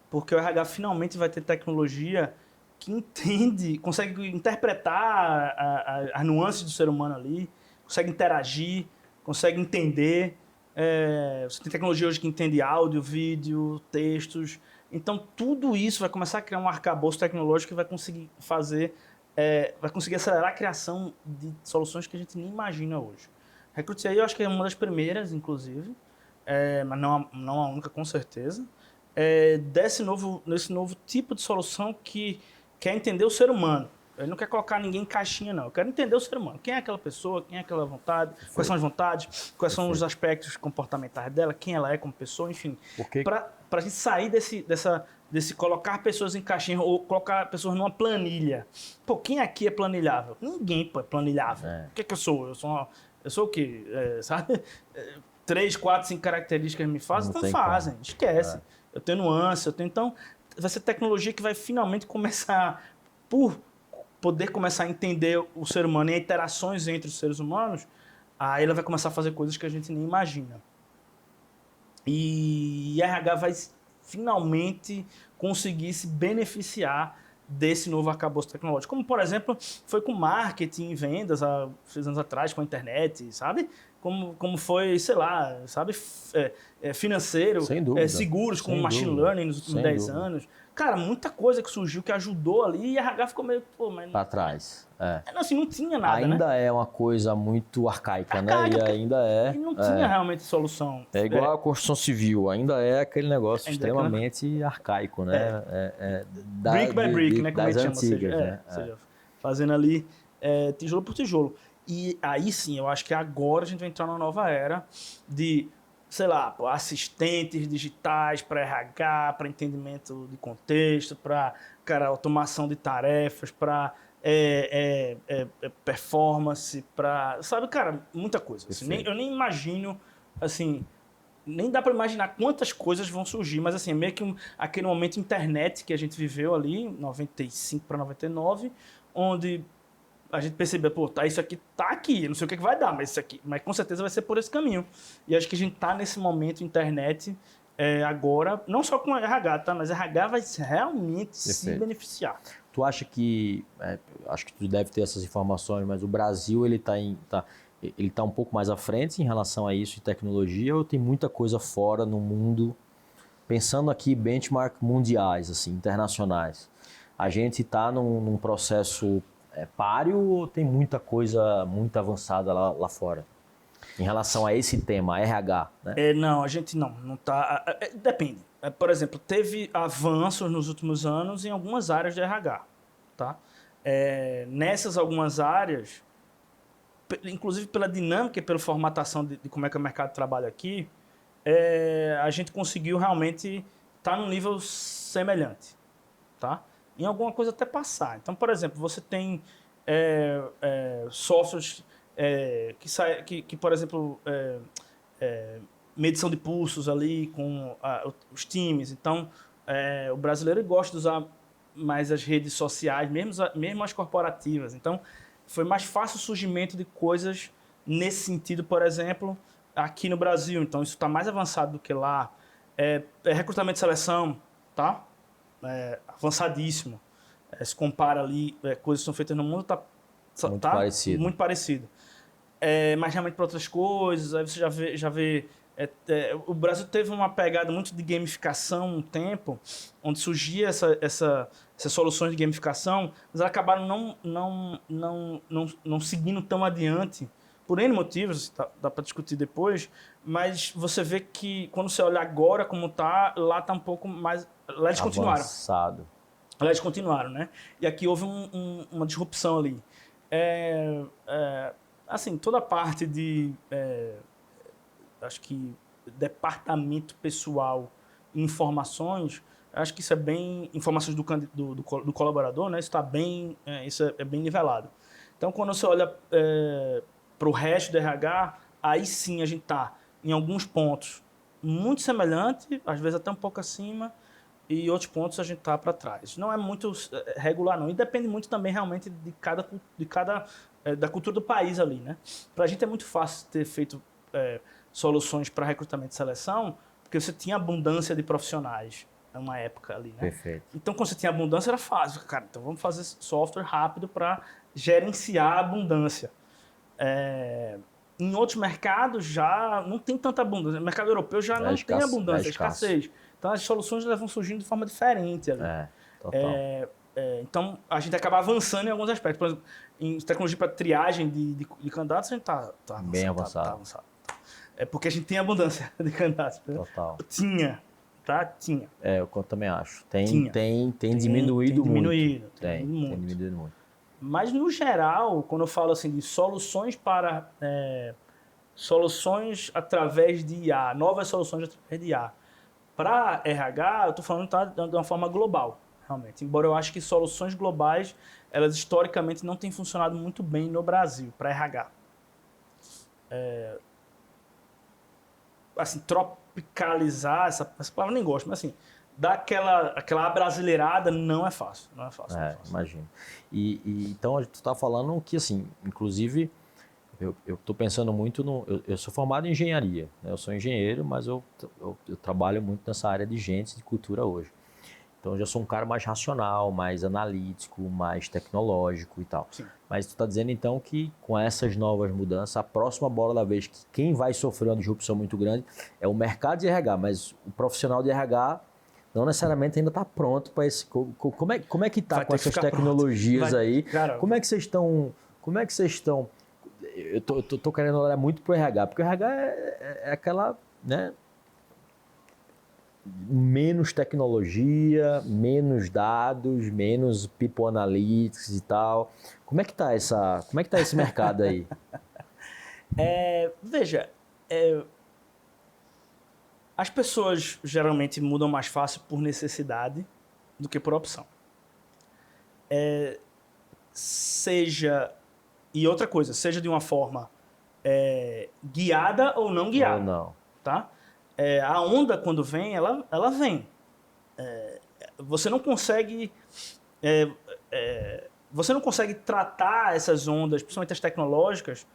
Porque o RH finalmente vai ter tecnologia que consegue interpretar as nuances do ser humano ali, consegue interagir, consegue entender. Você tem tecnologia hoje que entende áudio, vídeo, textos. Então, tudo isso vai começar a criar um arcabouço tecnológico que vai conseguir vai conseguir acelerar a criação de soluções que a gente nem imagina hoje. Recruit AI, eu acho que é uma das primeiras, inclusive, mas não a única, com certeza, nesse novo tipo de solução que quer entender o ser humano. Ele não quer colocar ninguém em caixinha, não. Eu quero entender o ser humano. Quem é aquela pessoa? Quem é aquela vontade? Quais são as vontades? Quais são os aspectos comportamentais dela? Quem ela é como pessoa? Enfim, para a gente sair desse colocar pessoas em caixinha ou colocar pessoas numa planilha. Pô, quem aqui é planilhável? Ninguém, pô, é planilhável. O que eu sou? Eu sou o quê? Sabe? 3, 4, 5 características me fazem? Então fazem. Como. Esquece. Eu tenho nuance. Então, vai ser tecnologia que vai finalmente começar por poder começar a entender o ser humano e interações entre os seres humanos, aí ela vai começar a fazer coisas que a gente nem imagina. E RH vai finalmente conseguir se beneficiar desse novo arcabouço tecnológico. Como, por exemplo, foi com marketing e vendas há 6 anos atrás, com a internet, sabe? Como foi, sei lá, sabe? Financeiro, seguros, com machine learning nos últimos 10 anos. Cara, muita coisa que surgiu que ajudou ali e a RH ficou meio, mas... Pra trás. Assim, não tinha nada, ainda é uma coisa muito arcaica, né? E ainda E não tinha realmente solução. É igual a construção civil, ainda é aquele negócio extremamente arcaico, né? Brick by brick, né? Como das a gente chama. antigas, né? Ou seja, fazendo ali tijolo por tijolo. E aí sim, eu acho que agora a gente vai entrar numa nova era de, sei lá, assistentes digitais para RH, para entendimento de contexto, para, automação de tarefas, para performance, para, sabe, cara, muita coisa. Assim, eu nem imagino, assim, nem dá para imaginar quantas coisas vão surgir, mas assim, é meio que aquele momento internet que a gente viveu ali, 95 para 99, onde a gente percebeu, isso aqui tá aqui, não sei o que vai dar, mas com certeza vai ser por esse caminho. E acho que a gente tá nesse momento internet agora, não só com RH, tá? Mas RH vai realmente se beneficiar. Tu acha que, acho que tu deve ter essas informações, mas o Brasil ele tá um pouco mais à frente em relação a isso, em tecnologia, ou tem muita coisa fora no mundo, pensando aqui benchmark mundiais, assim, internacionais? A gente tá num processo páreo ou tem muita coisa muito avançada lá fora? Em relação a esse tema, RH, né? Não, a gente não tá... depende. Por exemplo, teve avanços nos últimos anos em algumas áreas de RH, tá? Nessas algumas áreas, inclusive pela dinâmica e pela formatação de como é que é o mercado de trabalho aqui, a gente conseguiu realmente estar num nível semelhante, tá? Em alguma coisa até passar. Então, por exemplo, você tem softwares que, por exemplo, medição de pulsos ali com os times. Então, o brasileiro gosta de usar mais as redes sociais, mesmo as corporativas. Então, foi mais fácil o surgimento de coisas nesse sentido, por exemplo, aqui no Brasil. Então, isso está mais avançado do que lá. Recrutamento e seleção, tá? Avançadíssimo. se compara ali, coisas que são feitas no mundo, tá muito parecido. Mas realmente para outras coisas, aí você já vê o Brasil teve uma pegada muito de gamificação um tempo, onde surgia essas soluções de gamificação, mas elas acabaram não seguindo tão adiante, por N motivos, dá para discutir depois, mas você vê que quando você olha agora como tá, lá tá um pouco mais... Lá eles continuaram. Avançado. Lá eles continuaram, né? E aqui houve uma disrupção ali. Assim, toda a parte de... acho que departamento pessoal e informações, acho que isso é bem... Informações do colaborador, né? Isso está bem... isso é bem nivelado. Então, quando você olha para o resto do RH, aí sim a gente está em alguns pontos muito semelhante, às vezes até um pouco acima, e outros pontos a gente está para trás. Não é muito regular, não. E depende muito também, realmente, da cultura do país ali, né? Para a gente é muito fácil ter feito soluções para recrutamento e seleção, porque você tinha abundância de profissionais numa época ali, né? Perfeito. Então, quando você tinha abundância, era fácil. Cara, então vamos fazer software rápido para gerenciar a abundância. Em outros mercados já não tem tanta abundância. No mercado europeu já não tem abundância, é escassez. Então, as soluções vão surgindo de forma diferente ali. Total. Então, a gente acaba avançando em alguns aspectos. Por exemplo, em tecnologia para triagem de candidatos, a gente está bem avançado. Tá avançado. Porque a gente tem abundância de candidatos. Total. Tinha. Eu também acho. Tem diminuído muito. Tem diminuído muito. Mas, no geral, quando eu falo assim de soluções soluções através de IA, novas soluções através de IA, para RH, eu estou falando de uma forma global, realmente. Embora eu acho que soluções globais, elas historicamente não têm funcionado muito bem no Brasil, para RH. Assim, tropicalizar, essa palavra eu nem gosto, mas assim, dar aquela abrasileirada não é fácil. Não é fácil. Imagino. Então, tu está falando que, assim, inclusive, eu estou pensando muito eu sou formado em engenharia, né? Eu sou engenheiro, mas eu trabalho muito nessa área de gente, de cultura hoje. Então, eu já sou um cara mais racional, mais analítico, mais tecnológico e tal. Sim. Mas tu está dizendo, então, que com essas novas mudanças, a próxima bola da vez, que quem vai sofrer uma disrupção muito grande é o mercado de RH, mas o profissional de RH não necessariamente ainda está pronto para esse... Como é que está com essas tecnologias aí? Cara, Como é que vocês estão... Eu tô querendo olhar muito para o RH, porque o RH é aquela, né? Menos tecnologia, menos dados, menos people analytics e tal. Como é que tá esse mercado aí? Veja, as pessoas geralmente mudam mais fácil por necessidade do que por opção. E outra coisa, seja de uma forma guiada ou não guiada. Ou não. Tá? A onda, quando vem, ela vem. Você não consegue tratar essas ondas, principalmente as tecnológicas,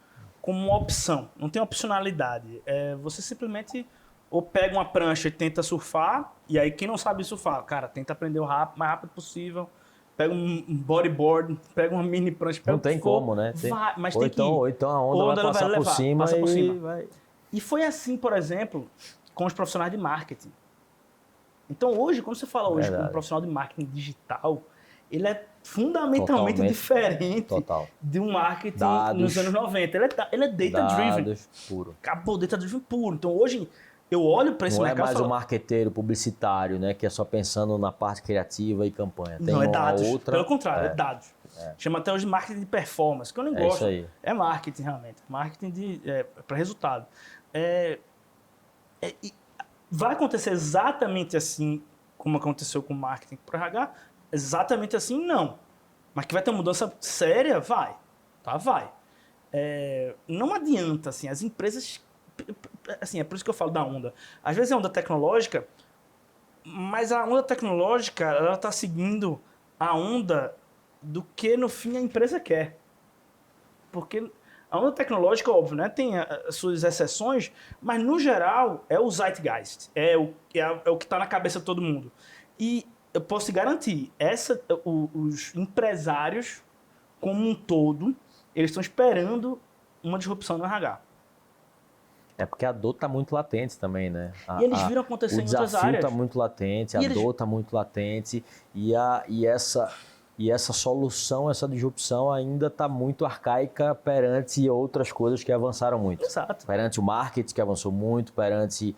como uma opção. Não tem opcionalidade. Você simplesmente ou pega uma prancha e tenta surfar, e aí quem não sabe surfar, cara, tenta aprender o mais rápido possível, pega um bodyboard, pega uma mini prancha, pega não tem como, né? Mas tem que ir. Ou então a onda vai passar por cima e vai... E foi assim, por exemplo, com os profissionais de marketing. Então hoje, quando você fala hoje com um profissional de marketing digital, ele é fundamentalmente diferente de um marketing nos anos 90. Ele é data-driven. Dados puro. Acabou, data-driven puro. Então hoje eu olho para esse mercado... Não é mais um marqueteiro publicitário, né, que é só pensando na parte criativa e campanha. Tem não, é dados. Outra... Pelo contrário, é dados. Chama até hoje de marketing de performance, que eu nem gosto. Isso aí. É marketing, realmente. Marketing para resultado. Vai acontecer exatamente assim como aconteceu com o marketing para RH? Exatamente assim, não. Mas que vai ter uma mudança séria? Vai. Tá? Vai. Não adianta, assim, as empresas... Assim, é por isso que eu falo da onda. Às vezes é onda tecnológica, mas a onda tecnológica, ela está seguindo a onda do que, no fim, a empresa quer. Porque a onda tecnológica, óbvio, né, tem as suas exceções, mas, no geral, é o zeitgeist. É o que está na cabeça de todo mundo. E eu posso te garantir, os empresários, como um todo, eles estão esperando uma disrupção no RH. É porque a dor está muito latente também, né? E eles viram acontecer em outras áreas. O desafio está muito latente, dor está muito latente e essa solução, essa disrupção ainda está muito arcaica perante outras coisas que avançaram muito. Exato. Perante o marketing, que avançou muito, perante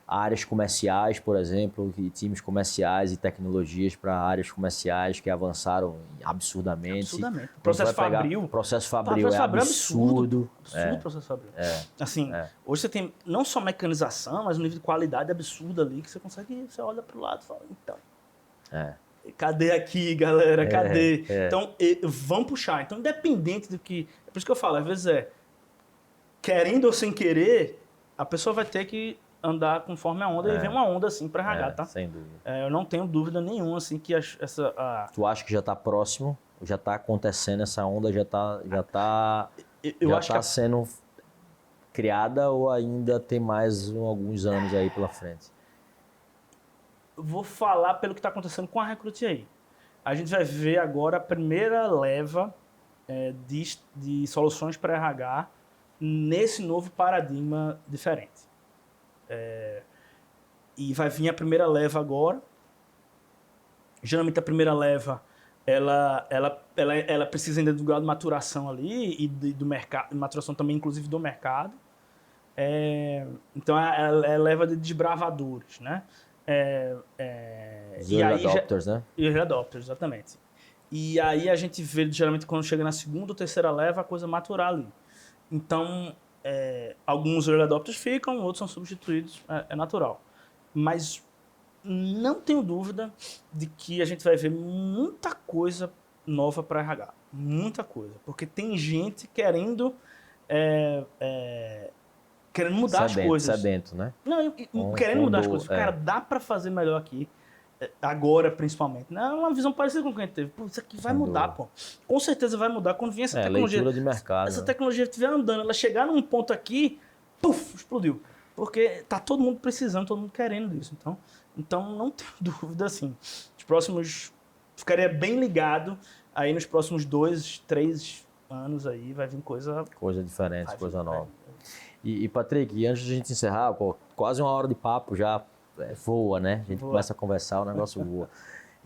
áreas comerciais, por exemplo, e times comerciais e tecnologias para áreas comerciais que avançaram absurdamente. Absurdamente. O processo Fabril. O processo Fabril é absurdo. Absurdo o processo Fabril. Assim, hoje você tem não só mecanização, mas um nível de qualidade absurdo ali que você consegue, você olha para o lado e fala, então... Cadê aqui, galera? Cadê? Então, vão puxar. Então, independente do que... É por isso que eu falo, às vezes querendo ou sem querer, a pessoa vai ter que andar conforme a onda e vem uma onda assim para RH, tá? Sem dúvida. Eu não tenho dúvida nenhuma assim que Tu acha que já está próximo? Já está acontecendo essa onda? Já está sendo criada ou ainda tem mais alguns anos aí pela frente? Vou falar pelo que está acontecendo com a Recruit aí. A gente vai ver agora a primeira leva de soluções para RH nesse novo paradigma diferente. E vai vir a primeira leva agora. Geralmente a primeira leva ela precisa ainda do grau de maturação ali e do mercado, maturação também inclusive do mercado. Então é leva de desbravadores, né? Os early adopters, né? Early adopters, exatamente. E aí a gente vê geralmente quando chega na segunda ou terceira leva a coisa maturar ali. Então alguns early adopters ficam, outros são substituídos, é natural. Mas não tenho dúvida de que a gente vai ver muita coisa nova para RH. Muita coisa. Porque tem gente querendo mudar as coisas. Sedento, né? Não, querendo mudar as coisas. Cara, dá para fazer melhor aqui. Agora, principalmente. Não é uma visão parecida com o que a gente teve. Pô, isso aqui vai mudar, pô. Com certeza vai mudar quando vier essa tecnologia. Leitura de mercado. Essa tecnologia estiver andando, ela chegar num ponto aqui, puf, explodiu. Porque tá todo mundo precisando, todo mundo querendo disso. Então não tenho dúvida, assim. Os próximos... Ficaria bem ligado. Aí nos próximos 2, 3 anos aí vai vir coisa... Coisa diferente, coisa nova. E Patrick, antes de a gente encerrar, pô, quase uma hora de papo já voa, né? A gente começa a conversar, o negócio voa.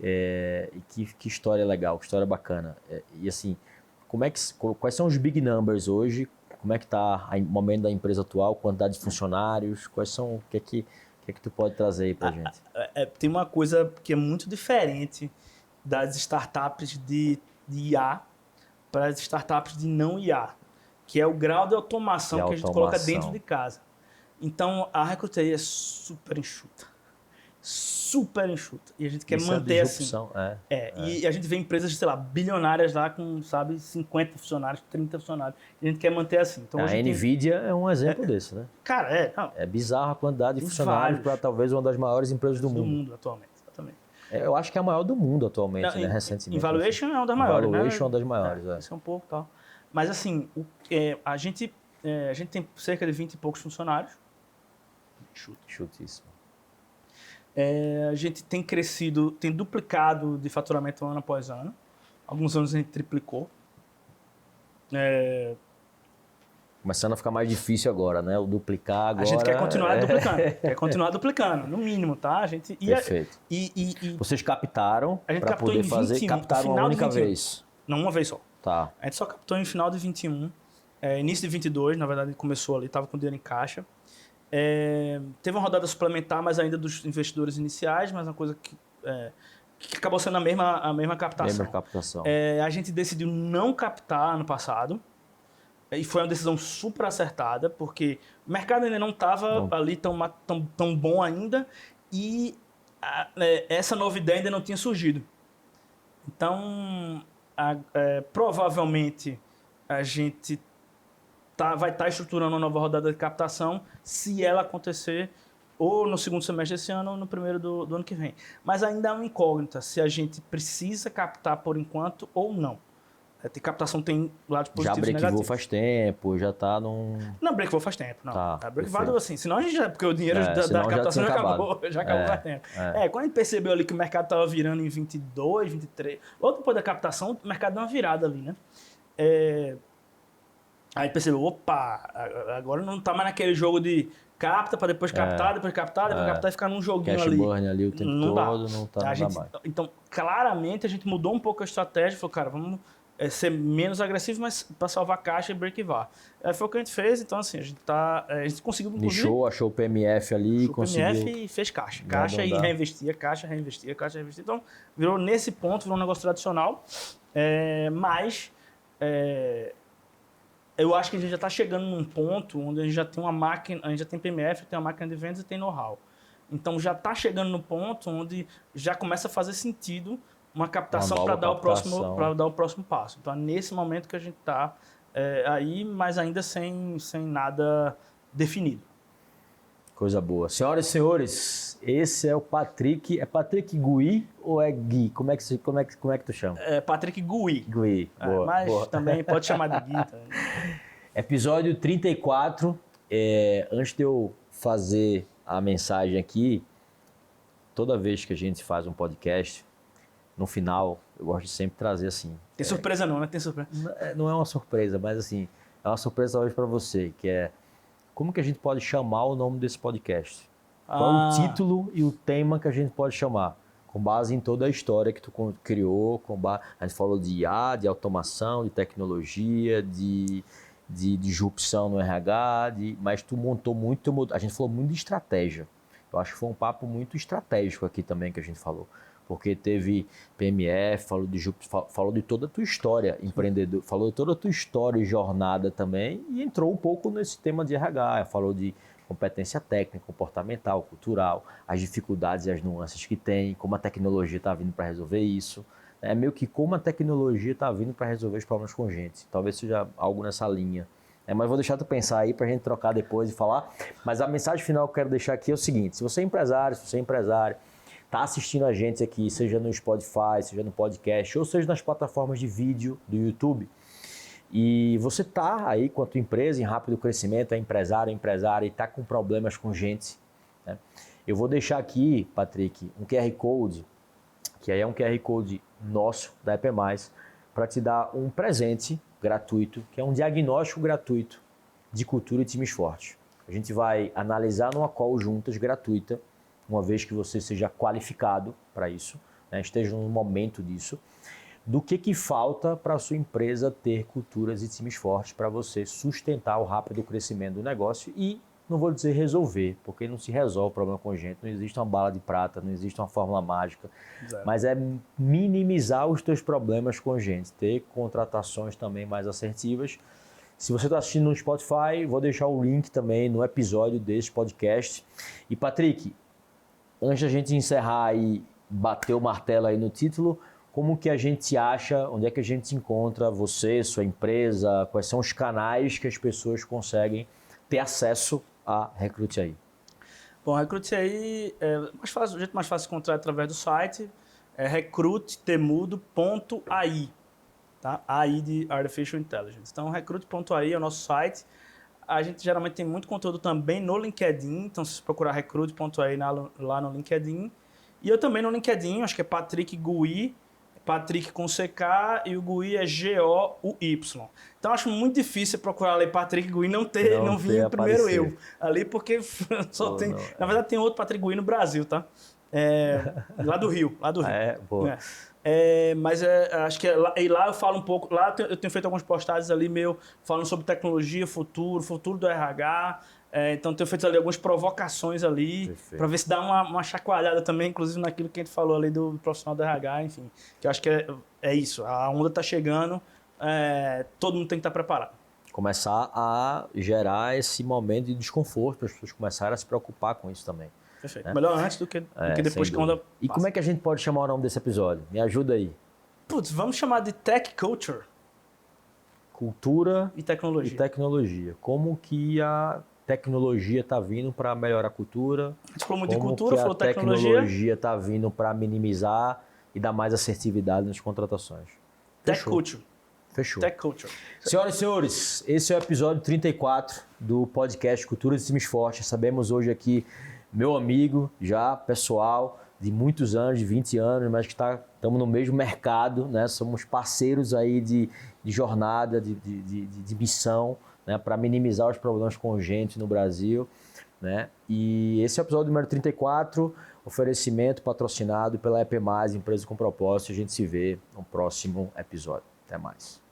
E que história legal, que história bacana. E assim, quais são os big numbers hoje? Como é que está o momento da empresa atual? Quantidade de funcionários? Quais são... O que é que tu pode trazer aí pra gente? Tem uma coisa que é muito diferente das startups de IA para as startups de não IA, que é o grau de automação que a gente coloca dentro de casa. Então, a Recruit é super enxuta. Super enxuta. E a gente quer manter assim. E a gente vê empresas, sei lá, bilionárias lá com, 50 funcionários, 30 funcionários. E a gente quer manter assim. Então, a NVIDIA é um exemplo desse, né? Cara, é bizarro a quantidade de funcionários para talvez uma das maiores empresas do mundo. Do mundo atualmente, exatamente. Eu acho que é a maior do mundo atualmente, né? Recentemente. Em valuation é uma das maiores, né? Valuation é uma das maiores, Isso é um pouco tal. Mas assim, a gente tem cerca de 20 e poucos funcionários. Chutíssimo. A gente tem crescido, tem duplicado de faturamento ano após ano. Alguns anos a gente triplicou. Começando a ficar mais difícil agora, né? O duplicar agora... A gente quer continuar duplicando. Quer continuar duplicando, no mínimo, tá? A gente, Perfeito. Vocês captaram para poder fazer... 21, captaram uma única vez? Não, uma vez só. Tá. A gente só captou em final de 21. Início de 22, na verdade, começou ali, estava com dinheiro em caixa. Teve uma rodada suplementar, mas ainda dos investidores iniciais, mas uma coisa que acabou sendo a mesma captação. A gente decidiu não captar ano passado, e foi uma decisão super acertada, porque o mercado ainda não estava ali tão bom ainda, e essa nova ideia ainda não tinha surgido. Então, provavelmente, a gente vai estar estruturando uma nova rodada de captação, se ela acontecer ou no segundo semestre desse ano ou no primeiro do ano que vem. Mas ainda é uma incógnita se a gente precisa captar por enquanto ou não. Tem captação, tem lados Já positivos e breakivou negativos. faz tempo, já tá num... Não, breakivou faz tempo, não. Tá, A breakivado, perfeito. assim, senão a gente já... Porque o dinheiro da senão já captação tinha já acabado. acabou, já acabou faz tempo. Quando a gente percebeu ali que o mercado tava virando em 22, 23, logo depois da captação, o mercado deu uma virada ali, né? Aí percebeu, opa, agora não tá mais naquele jogo de capta para depois captar, depois captar e ficar num joguinho Cash ali. burn ali o tempo Não dá. todo, não tá mais. Então, claramente, a gente mudou um pouco a estratégia, falou, cara, vamos ser menos agressivo, mas para salvar caixa e breakivar. Foi o que a gente fez, então assim, a gente conseguiu, inclusive... Achou o PMF ali, achou conseguiu... o PMF e fez caixa. Caixa e reinvestia, caixa, reinvestia, caixa, reinvestia. Então, virou nesse ponto, virou um negócio tradicional, mas... eu acho que a gente já está chegando num ponto onde a gente já tem uma máquina, a gente já tem PMF, tem uma máquina de vendas e tem know-how. Então já está chegando no ponto onde já começa a fazer sentido uma captação para dar o próximo passo. Então é nesse momento que a gente está aí, mas ainda sem nada definido. Coisa boa. Senhoras e senhores, esse é o Patrick. É Patrick Gui ou é Gui? Como é que tu chama? É Patrick Gui. Gui, boa. Mas boa. também pode chamar de Gui. Também. Episódio 34. Antes de eu fazer a mensagem aqui, toda vez que a gente faz um podcast, no final, eu gosto de sempre trazer assim. Tem surpresa não, né? Tem surpresa. Não é uma surpresa, mas assim, é uma surpresa talvez para você, que é como que a gente pode chamar o nome desse podcast? Qual é o título e o tema que a gente pode chamar? Com base em toda a história que tu criou, a gente falou de IA, de automação, de tecnologia, de disrupção no RH, mas tu montou muito, a gente falou muito de estratégia. Eu acho que foi um papo muito estratégico aqui também que a gente falou. Porque teve PMF, falou de toda a tua história empreendedor, falou de toda a tua história e jornada também, e entrou um pouco nesse tema de RH, falou de competência técnica, comportamental, cultural, as dificuldades e as nuances que tem, como a tecnologia está vindo para resolver isso. É meio que como a tecnologia está vindo para resolver os problemas com gente. Talvez seja algo nessa linha. Mas vou deixar tu pensar aí para a gente trocar depois e falar. Mas a mensagem final que eu quero deixar aqui é o seguinte: se você é empresário, está assistindo a gente aqui, seja no Spotify, seja no podcast, ou seja nas plataformas de vídeo do YouTube, e você está aí com a tua empresa em rápido crescimento, é empresário e está com problemas com gente, né? Eu vou deixar aqui, Patrick, um QR Code, que aí é um QR Code nosso, da EP+, para te dar um presente gratuito, que é um diagnóstico gratuito de cultura e times fortes. A gente vai analisar numa call juntas, gratuita, uma vez que você seja qualificado para isso, né, esteja no momento disso, do que falta para a sua empresa ter culturas e times fortes para você sustentar o rápido crescimento do negócio e, não vou dizer resolver, porque não se resolve o problema com gente, não existe uma bala de prata, não existe uma fórmula mágica, mas é minimizar os teus problemas com gente, ter contratações também mais assertivas. Se você está assistindo no Spotify, vou deixar o link também no episódio desse podcast. E Patrick, antes da gente encerrar e bater o martelo aí no título, como que a gente acha, onde é que a gente encontra você, sua empresa, quais são os canais que as pessoas conseguem ter acesso a Recrute AI? Bom, Recrute AI, o jeito mais fácil de encontrar é através do site, é recrutetemudo.ai, tá? AI de Artificial Intelligence. Então, recrute.ai é o nosso site. A gente geralmente tem muito conteúdo também no LinkedIn, então se você procurar recrute.ai lá no LinkedIn. E eu também no LinkedIn, acho que é Patrick Gui, Patrick com CK e o Gui é G-O-U-Y. Então acho muito difícil procurar ali Patrick Gui não vir o primeiro eu ali, porque só tem... Na verdade tem outro Patrick Gui no Brasil, tá? Lá do Rio. Boa. Mas acho que lá eu falo um pouco, lá eu tenho feito algumas postagens ali falando sobre tecnologia, futuro do RH, então tenho feito ali algumas provocações ali, para ver se dá uma chacoalhada também, inclusive naquilo que a gente falou ali do profissional do RH, enfim, que eu acho que é isso, a onda está chegando, todo mundo tem que estar preparado. Começar a gerar esse momento de desconforto, para as pessoas começarem a se preocupar com isso também. Perfeito. Né? Melhor antes do que depois que a onda passa. E como é que a gente pode chamar o nome desse episódio? Me ajuda aí. Putz, vamos chamar de Tech Culture. Cultura e tecnologia. Como que a tecnologia está vindo para melhorar a cultura? A gente falou muito de cultura, falou tecnologia. A tecnologia está vindo para minimizar e dar mais assertividade nas contratações. Tech Culture. Fechou. Tech Culture. Senhoras e senhores, esse é o episódio 34 do podcast Cultura de Times Fortes. Sabemos hoje aqui meu amigo já pessoal de muitos anos, de 20 anos, mas que estamos no mesmo mercado, né? Somos parceiros aí de jornada, de missão, né? Para minimizar os problemas com gente no Brasil, né? E esse é o episódio número 34, oferecimento patrocinado pela EP+, empresa com propósito. A gente se vê no próximo episódio. Até mais.